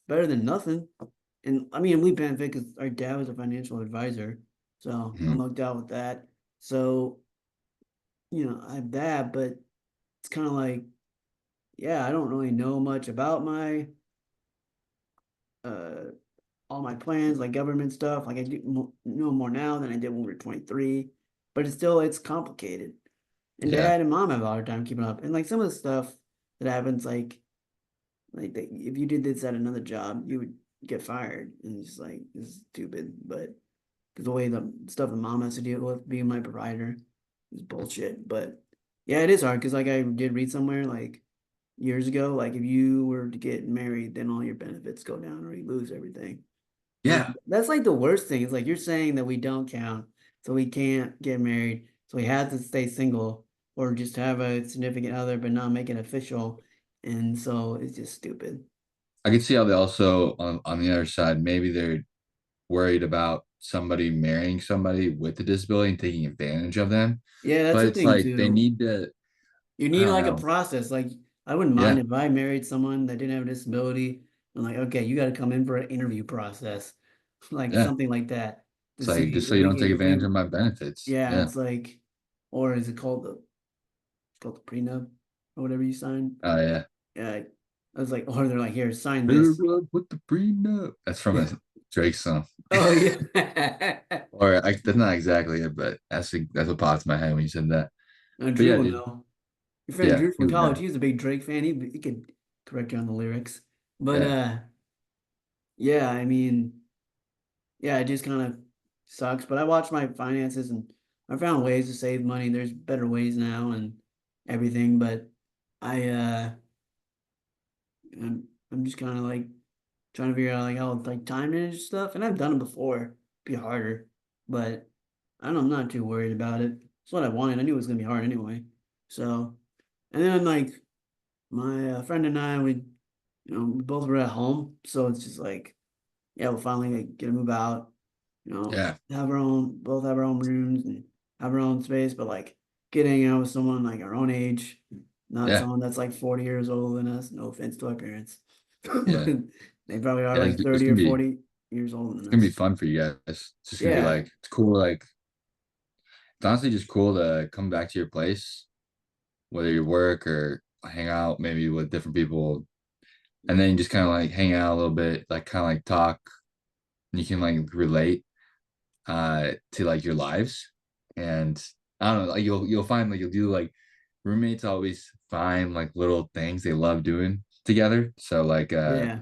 better than nothing. And I mean, we benefit because our dad was a financial advisor, so I mhm. lucked out with that. So I have that, but it's kind of like, yeah, I don't really know much about my uh all my plans, like government stuff. Like I do know more now than I did when we were 23, but it's complicated. And Yeah. dad and mom have a hard time keeping up. And like some of the stuff that happens, if you did this at another job, you would get fired. And it's like this is stupid, but because the way the stuff that mom has to deal with being my provider is bullshit. But yeah, it is hard because like I did read somewhere like years ago, like if you were to get married, then all your benefits go down or you lose everything. And Yeah. that's like the worst thing. It's like you're saying that we don't count, so we can't get married, so we have to stay single or just have a significant other but not make it official. And so it's just stupid. I can see how they also on the other side, maybe they're worried about somebody marrying somebody with a disability and taking advantage of them. Yeah, that's But the it's thing like they too. need to, You I need don't like a know. process. Like I wouldn't mind Yeah. if I married someone that didn't have a disability. I'm like, okay, you got to come in for an interview process, like Yeah. something like that to It's like see just so if you we don't take can, if advantage we, of my benefits. yeah, Yeah. it's like, or is it called it's called the prenup or whatever you sign? Oh yeah. Yeah, I was like, or they're like, here, sign Better this. run with the prenup. That's from a Yeah. Drake song. Oh yeah. That's not exactly it, but that's what popped in my head when you said that. But Drew yeah, will dude. know. Your friend Yeah, Drew he from would college, know. he was a big Drake fan. He could correct you on the lyrics. But Yeah. yeah, I mean, yeah, it just kind of sucks. But I watch my finances and I found ways to save money. There's better ways now and everything. But I I'm just kind of like trying to figure out like how like time manage stuff. And I've done it before. It'd be harder, but I don't know, I'm not too worried about it. It's what I wanted. I knew it was gonna be hard anyway. So, and then like my friend and I, we both were at home, so it's just like, yeah, we'll finally like, get to move out, Yeah. both have our own rooms and have our own space, but like getting out with someone like our own age, not Yeah. someone that's like 40 years older than us. No offense to our parents, Yeah. but they probably are Yeah. like It's 30 or gonna be 40 years older it's than gonna be us. fun for you guys. It's just gonna be Yeah, like it's cool, like it's honestly just cool to come back to your place, whether you work or hang out maybe with different people, and then you just kind of like hang out a little bit, like kind of like talk, and you can like relate to like your lives. And I don't know, like you'll find like you'll do like roommates always find like little things they love doing together. So like Yeah,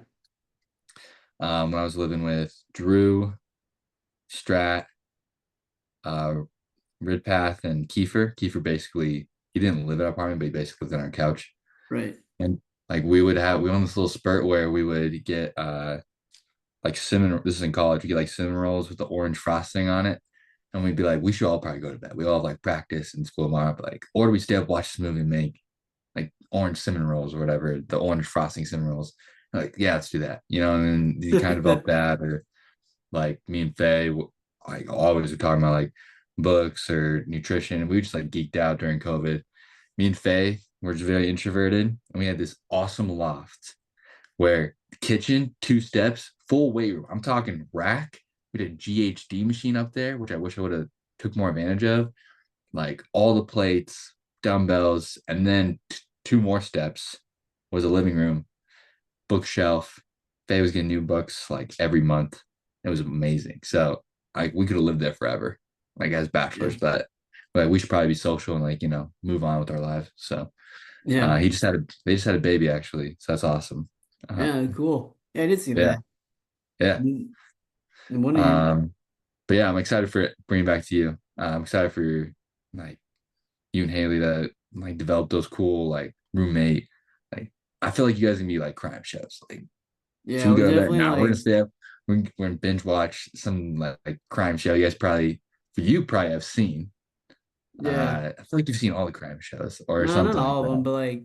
when I was living with Drew, Strat, uh Ridpath and Kiefer basically he didn't live in our apartment, but he basically lived on our couch. right. And like we on this little spurt where we would get like cinnamon, this is in college, we get like cinnamon rolls with the orange frosting on it. And we'd be like, we should all probably go to bed. We all have like practice in school tomorrow, but like, or do we stay up, watch this movie and make like orange cinnamon rolls or whatever, the orange frosting cinnamon rolls. And like, yeah, let's do that. And then you kind of develop that, or like me and Faye, like always were talking about like books or nutrition. And we just like geeked out during COVID. Me and Faye were just very introverted, and we had this awesome loft where the kitchen, 2 steps, full weight room. I'm talking rack. We had a GHD machine up there, which I wish I would have took more advantage of. Like all the plates, dumbbells, and then 2 more steps was a living room, bookshelf. Faye was getting new books like every month. It was amazing. So like we could have lived there forever, like as Yeah, bachelors, but we should probably be social and like move on with our lives. So yeah, they just had a baby actually, so that's awesome. Uh, yeah. Cool. Yeah, I did see yeah, that. yeah. And one of you, Um, but yeah, I'm excited for it bringing back to you. I'm excited for like you and Haley to like develop those cool like roommate. Like I feel like you guys can be like crime shows. Like should yeah, we we're go to bed? definitely Nah, we're gonna like, stay up. We're gonna binge watch some like crime show. You guys probably for you probably have seen. yeah. I feel like you've seen all the crime shows or No, not something like all of them, that. but like,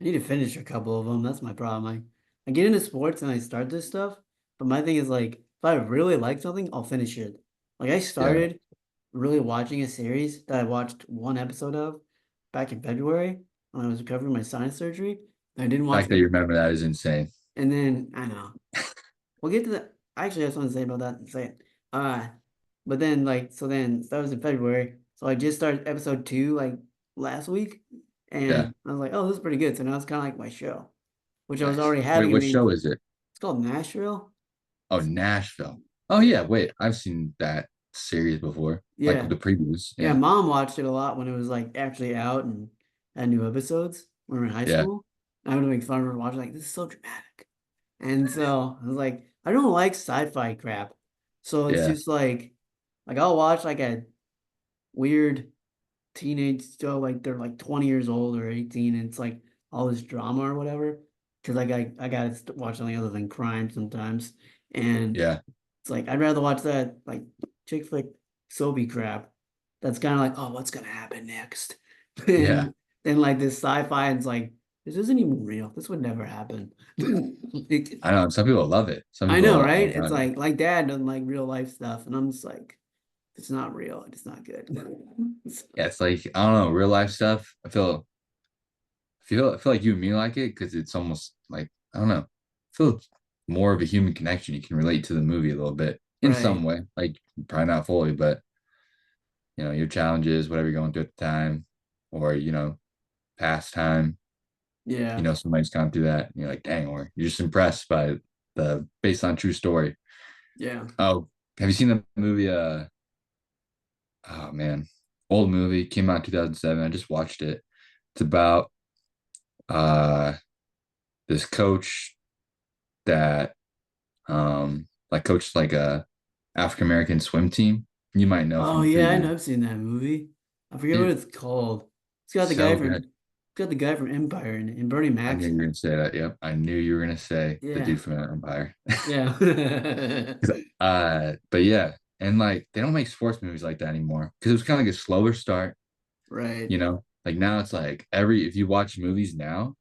I need to finish a couple of them. That's my problem. Like, I get into sports and I start this stuff, but my thing is like, if I really like something, I'll finish it. Like, I Yeah. started really watching a series that I watched one episode of back in February when I was recovering my sinus surgery. I didn't The watch fact that you it, remember that is insane. and then I know we'll get to that. Actually, I have something to say about that in a second. Uh, but then like so that was in February. So I just started episode 2 like last week, Yeah. and I was like, oh, this is pretty good. So now it's kind of like my show, which I was Nice. already Wait, having. I what mean, show is it? it's called Nashville. Oh, Nashville. Oh Yeah, yeah, wait, I've seen that series before, like yeah, the previews. yeah. Yeah, Mom watched it a lot when it was like actually out and had new episodes when we were in high yeah, school. I would make fun of her watching like this is so dramatic, and so I was like, I don't like sci-fi crap, so it's yeah, just like I'll watch like a weird teenage show like they're like 20 years old or 18 and it's like all this drama or whatever because I gotta watch something other than crime sometimes and yeah, it's like I'd rather watch that like chick flick soapy crap that's kind of like oh what's gonna happen next yeah. and then like this sci-fi and it's like this isn't even real, this would never happen. Like, I know some people love it. Some I know, people right? It's love it. like dad doesn't like real life stuff and I'm just like it's not real, it's not good. Yeah, it's like I don't know, real life stuff. I feel like you and me like it because it's almost like I don't know. I feel it's more of a human connection. You can relate to the movie a little bit in some Right. way, like probably not fully, but your challenges, whatever you're going through at the time, or past time. Yeah. Somebody's gone through that, and you're like, dang, or you're just impressed by the based on true story. Yeah. Oh, have you seen the movie? Oh man, old movie came out in 2007. I just watched it. It's about uh this coach that like coached like a African American swim team. You might know Oh from yeah, I previews. know I've seen that movie. I forget what It it's called. so good. It's got the guy from Empire and Bernie I Mac's knew you in were it. gonna say that. Yep, I knew you were gonna say the Yeah. dude from Empire. Yeah. But yeah, and like they don't make sports movies like that anymore because it was kind of like a slower start. Right. Like now it's like if you watch movies now,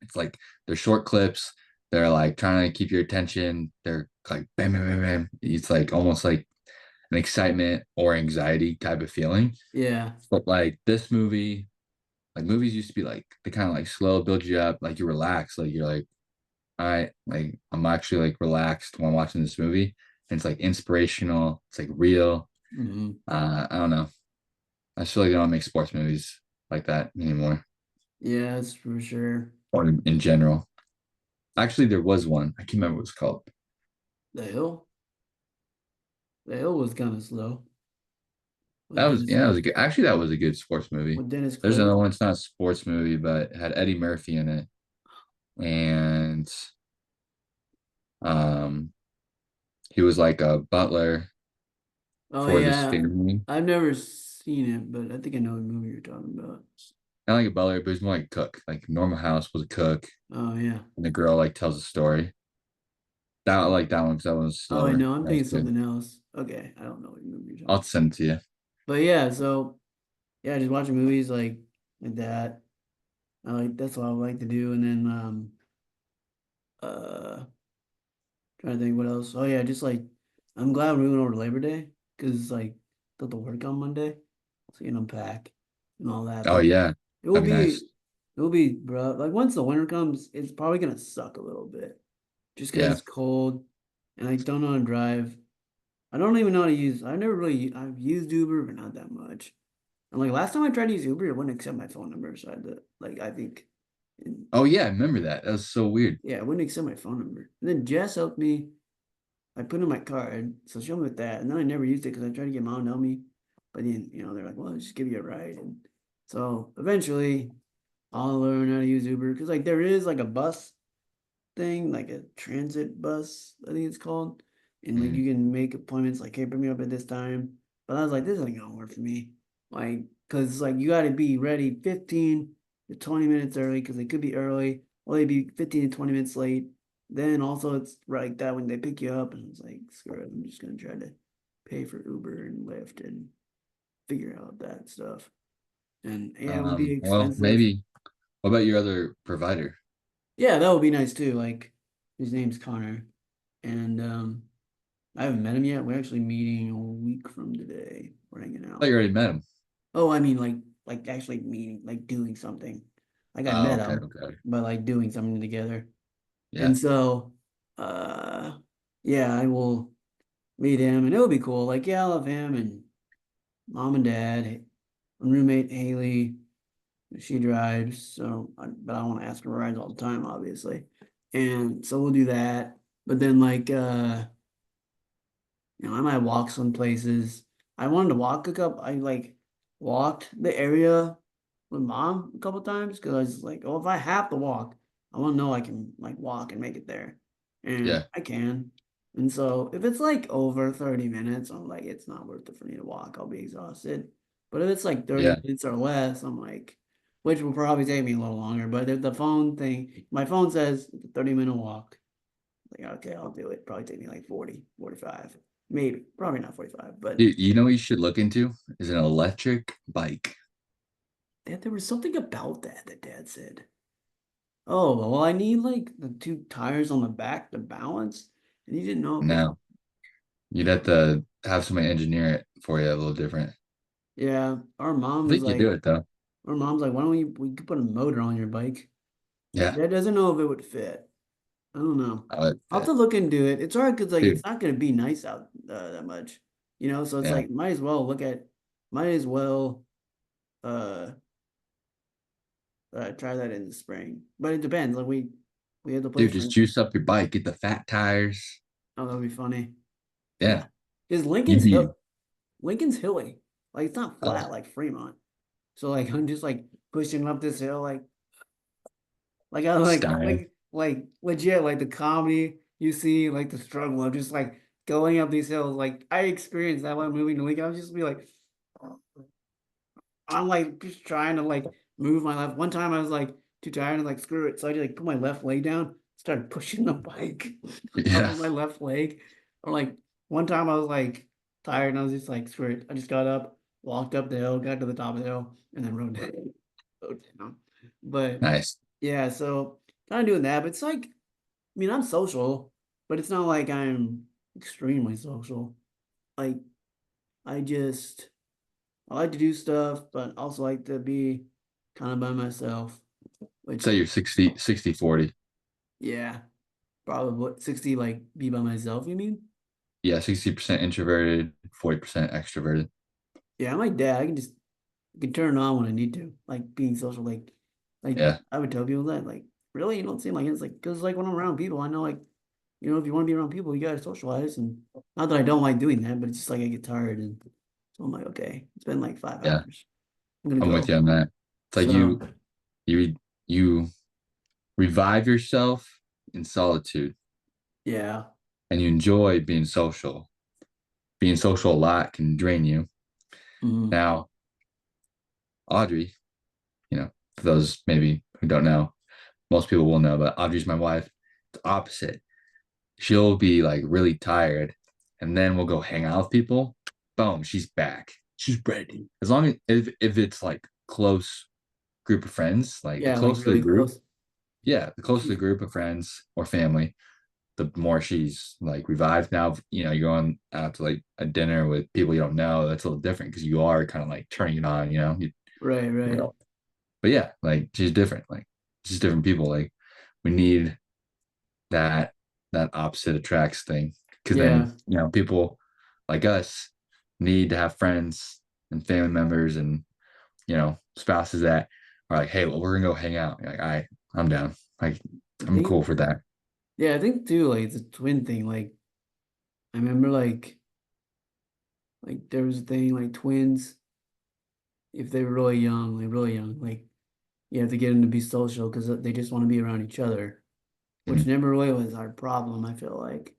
it's like they're short clips. They're like trying to keep your attention. They're like bam, bam, bam, bam. It's like almost like an excitement or anxiety type of feeling. Yeah. But like this movie, like movies used to be like they kind of like slow build you up, like you relax, like you're like, all right, like I'm actually like relaxed when watching this movie. And it's like inspirational, it's like real. Hmm. I don't know. I just feel like they don't make sports movies like that anymore, Yeah, that's for sure. or in general. Actually, there was one. I can't remember what it was called. The Hill. The Hill was kind of slow with That was Dennis yeah, that was a good. Actually, that was a good sports movie. with Dennis There's another Quaid. one. It's not a sports movie, but it had Eddie Murphy in it, and um, he was like a butler Oh for this yeah, family. I've never seen it, but I think I know the movie you're talking about. Not like a butler, but he's more like a cook. Like Normal House was a cook, Oh yeah. and the girl like tells a story. That I like that one because that one was Oh, I slower. know. I'm That was thinking good. something else. Okay, I don't know what movie you're talking I'll about. send it to you. But yeah, so yeah, just watching movies like that. I like that's what I like to do. And then uh trying to think what else. Oh yeah, just like I'm glad we're moving over to Labor Day because like got to work on Monday, so you can unpack and all that. Oh But yeah, it will that'd be be nice. it will be bro. Like once the winter comes, it's probably gonna suck a little bit just because Yeah. it's cold and I don't know how to drive. I don't even know how to use. I never really. I've used Uber, but not that much. And like last time I tried to use Uber, it wouldn't accept my phone number. So I had to like I think, and, Oh yeah, I remember that. That was so weird. yeah, it wouldn't accept my phone number. And then Jess helped me. I put in my card, so she helped me with that. And then I never used it because I tried to get mom to help me, but then they're like, well, just give you a ride. And so eventually, I'll learn how to use Uber because like there is like a bus thing, like a transit bus, I think it's called. And like Mm. you can make appointments like, hey, pick me up at this time. But I was like, this ain't gonna work for me. Like, cause like you gotta be ready 15 to 20 minutes early because they could be early, or they be 15 to 20 minutes late. Then also it's like that when they pick you up, and it's like, screw it, I'm just gonna try to pay for Uber and Lyft and figure out that stuff. And yeah, it would be Well, expensive. maybe. What about your other provider? Yeah, that would be nice too. Like his name's Connor. And I haven't met him yet. We're actually meeting a week from today. We're hanging I thought out. you already met him. Oh, I mean like actually meeting, like doing something. Like I Oh, met okay, him, okay. but like doing something together. Yeah. And so uh yeah, I will meet him and it'll be cool. Like, yeah, I love him and mom and dad, my roommate Haley, she drives, so but I want to ask her rides all the time, obviously. And so we'll do that. But then I might walk some places. I wanted to walk a couple. I like walked the area with mom a couple times because I was like, oh, if I have to walk, I want to know I can like walk and make it there, and Yeah. I can. And so if it's like over 30 minutes, I'm like, it's not worth it for me to walk. I'll be exhausted. But if it's like 30 Yeah. minutes or less, I'm like, which will probably take me a little longer. But if the phone thing, my phone says it's a 30-minute walk. Like, okay, I'll do it. Probably take me like 40, 45, maybe. Probably not 45, but You know what you should look into is an electric bike. there was something about that that dad said. Oh, well, I need like the two tires on the back to balance. And he didn't know if it, Now, you'd have to have somebody engineer it for you a little different. yeah, I think you do it though. our mom's like, why don't we could put a motor on your bike? Yeah. Dad doesn't know if it would fit. I don't know. I would I'll have to fit. look into it. It's hard because like it's Dude. not gonna be nice out that much, so it's Yeah. like might as well uh try that in the spring. But it depends. Like we have the Dude, place for just juice up your bike, get the fat tires. oh that'd be funny. Yeah. Yeah. Because You'd be Lincoln's hilly. Like it's not oh, flat like Fremont. So like I'm just like pushing up this hill like I styling. like legit like the comedy you see like the struggle of just like going up these hills. Like I experienced that when moving to Lincoln. I was just be like I'm like just trying to like move my left. One time I was like too tired and like screw it. So I just like put my left leg down, started pushing the bike up Yeah. with my left leg. Or like one time I was like tired and I was just like screw it. I just got up, walked up the hill, got to the top of the hill, and then rode down. Rode down. But Nice. yeah, so kind of doing that. But it's like, I mean, I'm social, but it's not like I'm extremely social. Like I just I like to do stuff, but also like to be kind of by myself, Say which, you're 60, 60, 40. yeah, probably 60, like be by myself, you mean? Yeah, 60% introverted, 40% extroverted. Yeah, I'm like dad. I can just I can turn it on when I need to, like being social. Like Yeah, I would tell people that, like, really, you don't seem like it. It's like because like when I'm around people, I know like if you want to be around people, you gotta socialize. And not that I don't like doing that, but it's just like I get tired, and so I'm like, okay, it's been like five yeah. hours. I'm gonna I'm with go. you on that. It's like So you revive yourself in solitude yeah, and you enjoy being social. Being social a lot can drain you. mhm. Now, Audrey, for those maybe who don't know, most people will know, but Audrey's my wife. It's opposite. She'll be like really tired, and then we'll go hang out with people. Boom, she's back. She's ready. As long as if it's like close group of friends, like the Yeah, like closer the really group, close. yeah, the closer the group of friends or family, the more she's like revived. Now, you're going out to like a dinner with people you don't know. That's a little different because you are kind of like turning it on, Right, right. but yeah, like she's different. Like she's different people. Like we need that opposite attracts thing because then Yeah, people like us need to have friends and family members and spouses that are like, hey, well, we're gonna go hang out. You're like, I'm down. Like I I'm think cool for that. yeah, I think too, like it's a twin thing. Like I remember like there was a thing like twins, if they were really young, like you have to get them to be social because they just want to be around each other, which Mhm. never really was our problem, I feel like.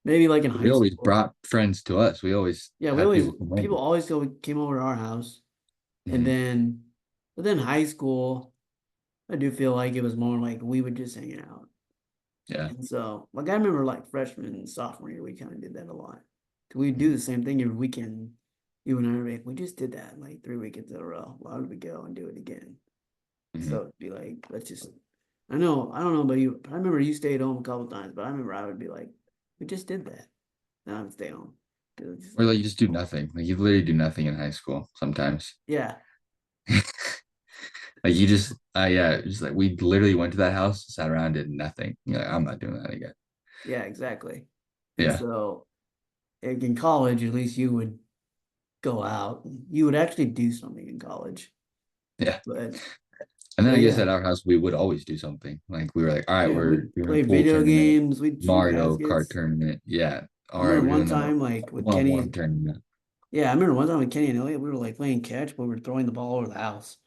Maybe like in We high always school. brought friends to us. We always Yeah, we had always people come people over. always came over to our house. And Mhm. then but then high school, I do feel like it was more like we would just hang out. Yeah. And so like I remember like freshman and sophomore year, we kind of did that a lot. We'd do the same thing every weekend. You and I were like, we just did that like 3 weekends in a row. Why would we go and do it again? Mhm. So it'd be like, let's just I don't know about you, but I remember you stayed home a couple times, but I remember I would be like, we just did that. Now I would stay home. 'Cause it's just Or like, like you just do nothing. Like you literally do nothing in high school sometimes. yeah, Like you just, yeah, just like we literally went to that house, sat around, did nothing. You're like, I'm not doing that again. yeah, exactly. And Yeah, so like in college, at least you would go out. You would actually do something in college. yeah. But And then but I guess yeah. at our house we would always do something. Like we were like, all right, Yeah, we're we'd doing a play pool video tournament, games, we'd shoot Mario Kart baskets. tournament. Yeah. I All right, remember we're one doing a time like with Kenny one-on-one and tournament. yeah, I remember one time with Kenny and Elliot, we were like playing catch, but we were throwing the ball over the house.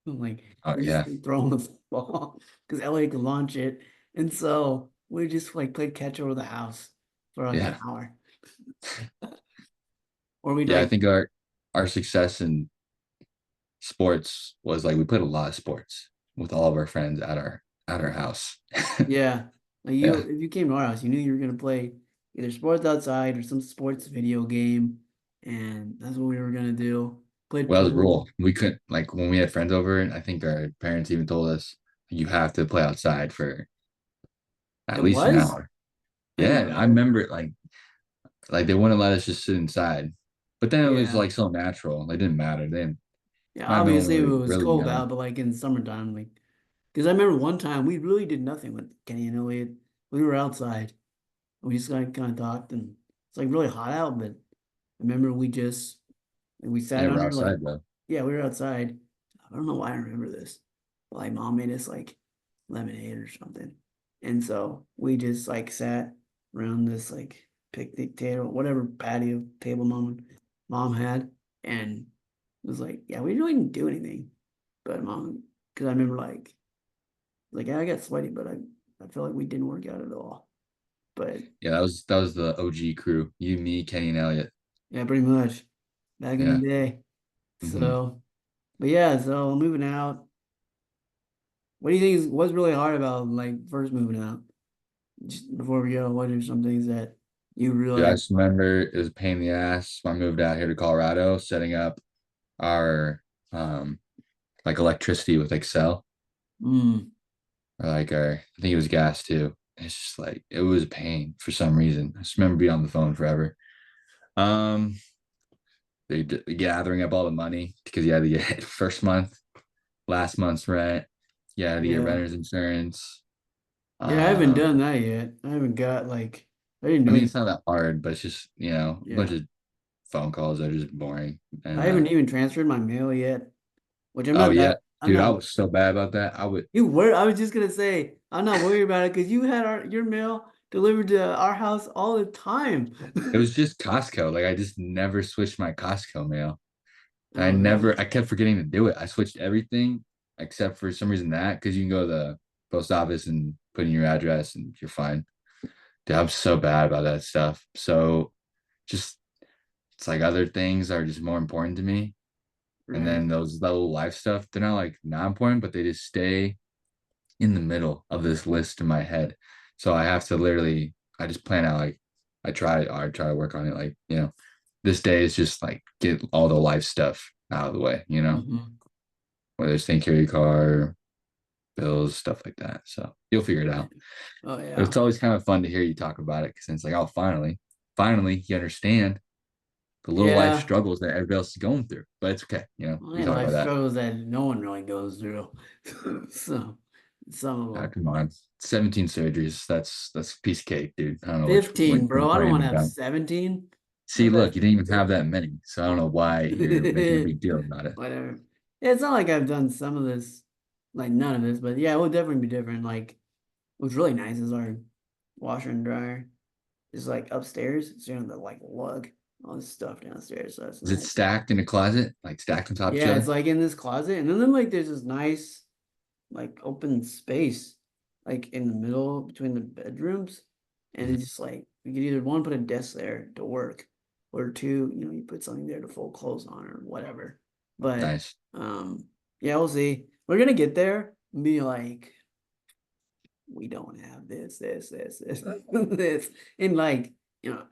Like Oh we just yeah. throwing the ball because Elliot could launch it. And so we just like played catch over the house for like an Yeah. hour. Or we'd Yeah, I like, think our success in sports was like we played a lot of sports with all of our friends at our house. yeah. Like you Yeah. if you came to our house, you knew you were gonna play either sports outside or some sports video game. And that's what we were gonna do. Played Well, that was a rule. pool. We couldn't like when we had friends over, and I think our parents even told us you have to play outside for at It least an was? hour. I didn't Yeah, know I that. remember it like they wouldn't let us just sit inside. But then it was Yeah. like so natural. It didn't matter. Then Yeah, might have been when obviously we it were was really cold young. out, but like in summertime, like because I remember one time we really did nothing with Kenny and Elliot. We were outside. We just like kind of talked and it's like really hot out, but I remember we sat Yeah, we're under like outside though. yeah, we were outside. I don't know why I remember this. Like mom made us like lemonade or something. And so we just like sat around this like picnic table, whatever patio table mom had, and it was like, yeah, we really didn't do anything. But mom, because I remember like yeah, I got sweaty, but I feel like we didn't work out at all. But Yeah, that was the OG crew. You, me, Kenny, and Elliot. yeah, pretty much back in Yeah. the day. Hmm. So, but yeah, so moving out. What do you think what's really hard about like first moving out? Just before we go, what are some things that you Dude, I really just remember it was a pain in the ass when I moved out here to Colorado, setting up our like electricity with Excel mm, or like our I think it was gas too. It's just like it was a pain for some reason. I just remember being on the phone forever. Um, gathering up all the money because you had to get first month, last month's rent, you had to get yeah. renter's insurance. Yeah, I haven't Um, done that yet. I haven't got like I didn't I know mean you it's not that hard, but it's just a bunch yeah. of phone calls are just boring. And I haven't even transferred my mail yet, which I'm oh not yeah, that. I'm dude, I not. was so bad about that. I would. You were. I was just gonna say I'm not worried about it because you had your mail delivered to our house all the time. It was just Costco. Like I just never switched my Costco mail. And Oh, really? I kept forgetting to do it. I switched everything except for some reason that because you can go to the post office and put in your address and you're fine. Dude, I'm so bad about that stuff. So just it's like other things are just more important to me. And Right. then those little life stuff, they're not like not important, but they just stay in the middle of this list in my head. So I have to literally, I just plan out like I try to work on it. Like, this day is just like get all the life stuff out of the way, Hmm. whether it's taking care of your car, bills, stuff like that. So you'll figure it Right. out. Oh But yeah. it's always kind of fun to hear you talk about it because it's like, oh, finally, you understand the little life Yeah. struggles that everybody else is going through. But it's okay. Well, We can yeah, talk about life that. struggles that no one really goes through. So some of them. Come on. 17 surgeries. That's a piece of cake, dude. I don't know what 15, you're bro. I don't want complaining to have about. 17. See, Not look, that you didn't even big. have that many. So I don't know why you're making a big deal about it. Whatever. Yeah, it's not like I've done some of this, like none of this, but yeah, it would definitely be different. Like, what's really nice is our washer and dryer is like upstairs. So you know the like lug, all this stuff downstairs. So that's Is it nice. stacked in a closet? Like stacked on top of each Yeah, it's other? like in this closet, and then like there's this nice like open space like in the middle between the bedrooms, and Mhm. it's just like you could either one put a desk there to work, or two, you put something there to fold clothes on or whatever. But Nice. yeah, we'll see. We're gonna get there and be like, we don't have this, this. And like,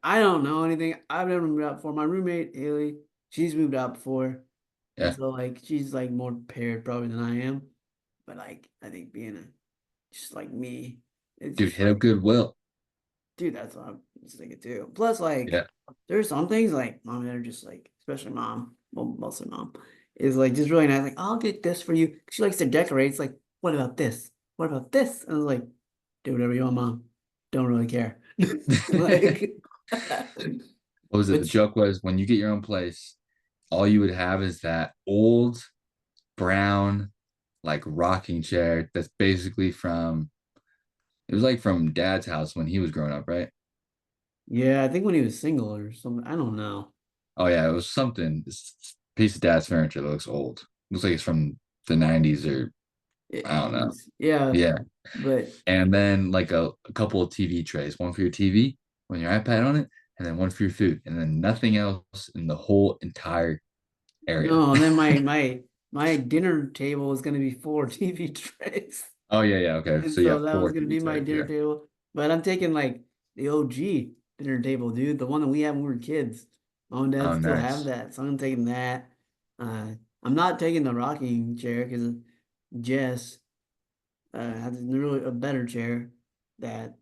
I don't know anything. I've never moved out before. My roommate, Haley, she's moved out before. And Yeah. so like she's like more prepared probably than I am. But like I think being just like me, it's Dude, just hit up like, Goodwill. dude, that's what I'm just thinking too. Plus, like, Yeah. there's some things like mom that are just like, especially mom, well, mostly mom, is like just really nice. Like, I'll get this for you. She likes to decorate. It's like, what about this? What about this? And I was like, do whatever you want, mom. Don't really care. Like, What was it? The which, joke was when you get your own place, all you would have is that old brown, like rocking chair that's basically from, it was like from dad's house when he was growing up, right? yeah, I think when he was single or something, I don't know. Oh yeah, it was something. This piece of dad's furniture that looks old. Looks like it's from the 90s or I don't know. 80s. Yeah, Yeah. but And then like a couple of TV trays, one for your TV, on your iPad on it, and then one for your food, and then nothing else in the whole entire area. no, and then my dinner table was gonna be four TV trays. Oh yeah, yeah. Okay. And So yeah, so that was four gonna TV be my trays. dinner Yeah. table. But I'm taking like the OG dinner table, dude, the one that we had when we were kids. Mom and dad Oh, still have nice. that. So I'm taking that. I'm not taking the rocking chair because Jess has a better chair that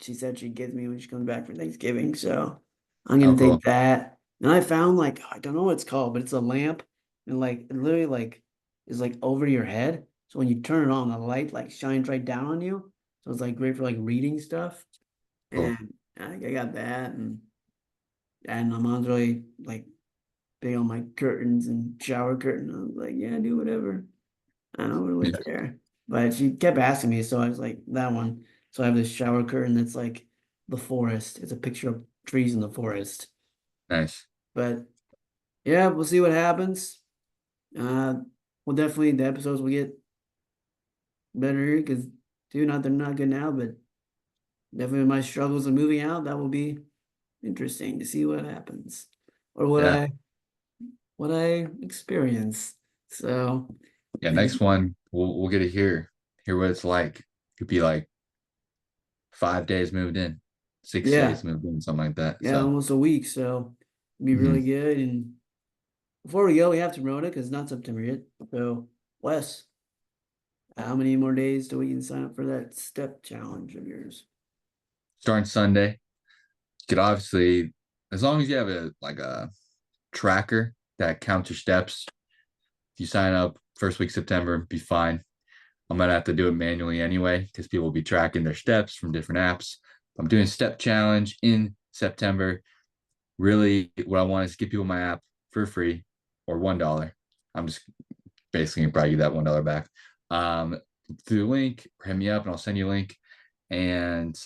she said she gives me when she comes back for Thanksgiving. So I'm Oh, gonna take cool. that. And I found like I don't know what it's called, but it's a lamp and like it literally like is like over your head. So when you turn it on, the light like shines right down on you. So it's like great for like reading stuff. Cool. And I got that and my mom's really like big on my curtains and shower curtain. I was like, yeah, do whatever. I don't really Yeah. care. But she kept asking me, so I was like, that one. So I have this shower curtain that's like the forest. It's a picture of trees in the forest. Nice. But yeah, we'll see what happens. Uh, we'll definitely the episodes will get better here because dude, not they're not good now, but definitely my struggles of moving out, that will be interesting to see what happens or Yeah. what I experience. So Yeah. I Next think one, we'll get to hear what it's like. Could be like 5 days moved in, six yeah, days moved in, something like that. yeah, So almost a week. So it'll be really mhm. good. And before we go, we have to promote it because it's not September yet. So Wes, how many more days do we can sign up for that step challenge of yours? Starting Sunday, you could obviously, as long as you have a tracker that counts your steps, if you sign up first week September, be fine. I'm gonna have to do it manually anyway because people will be tracking their steps from different apps. I'm doing a step challenge in September. really what I want is to give people my app for free or $1. I'm just basically gonna probably give that $1 back. Through the link, hit me up and I'll send you a link. And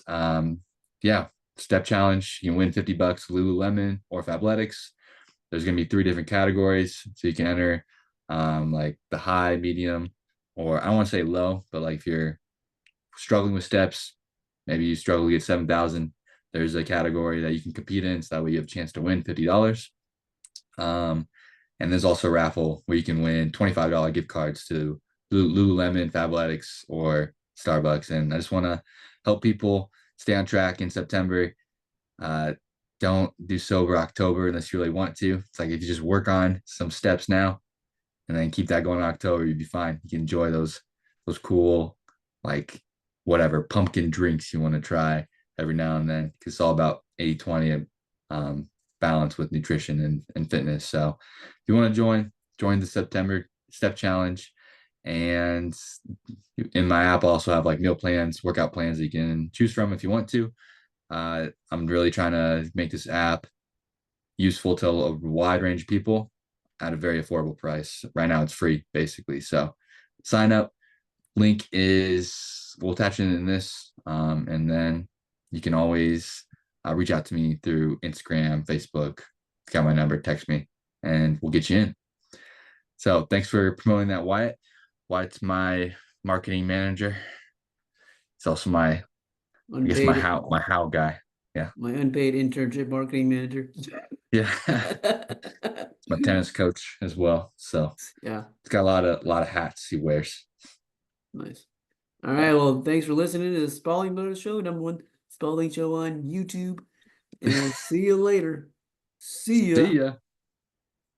yeah, step challenge. You can win $50 Lululemon or Fabletics. There's gonna be 3 different categories, so you can enter like the high, medium, or I don't want to say low, but like if you're struggling with steps, maybe you struggle to get 7,000. There's a category that you can compete in, so that way you have a chance to win $50. And there's also a raffle where you can win $25 gift cards to Lululemon, Fabletics, or Starbucks. And I just want to help people stay on track in September. Uh, don't do sober October unless you really want to. It's like if you just work on some steps now and then keep that going in October, you'd be fine. You can enjoy those cool, like whatever pumpkin drinks you want to try every now and then, because it's all about 80-20 balance with nutrition and fitness. So if you want to join the September step challenge. And in my app, I also have like meal plans, workout plans that you can choose from if you want to. I'm really trying to make this app useful to a wide range of people at a very affordable price. Right now, it's free basically. So sign up. Link is we'll attach it in this, and then you can always reach out to me through Instagram, Facebook. Got my number, text me, and we'll get you in. So thanks for promoting that, Wyatt. Wyatt's my marketing manager. He's also my, I guess Unpaid, my how guy. Yeah. my unpaid internship marketing manager. Yeah. It's my tennis coach as well. So Yeah, it's got a lot of hats he wears. nice. All right, well, thanks for listening to the Spalding Brothers Show, #1 Spalding Show on YouTube. And we'll see you later. See ya. See ya.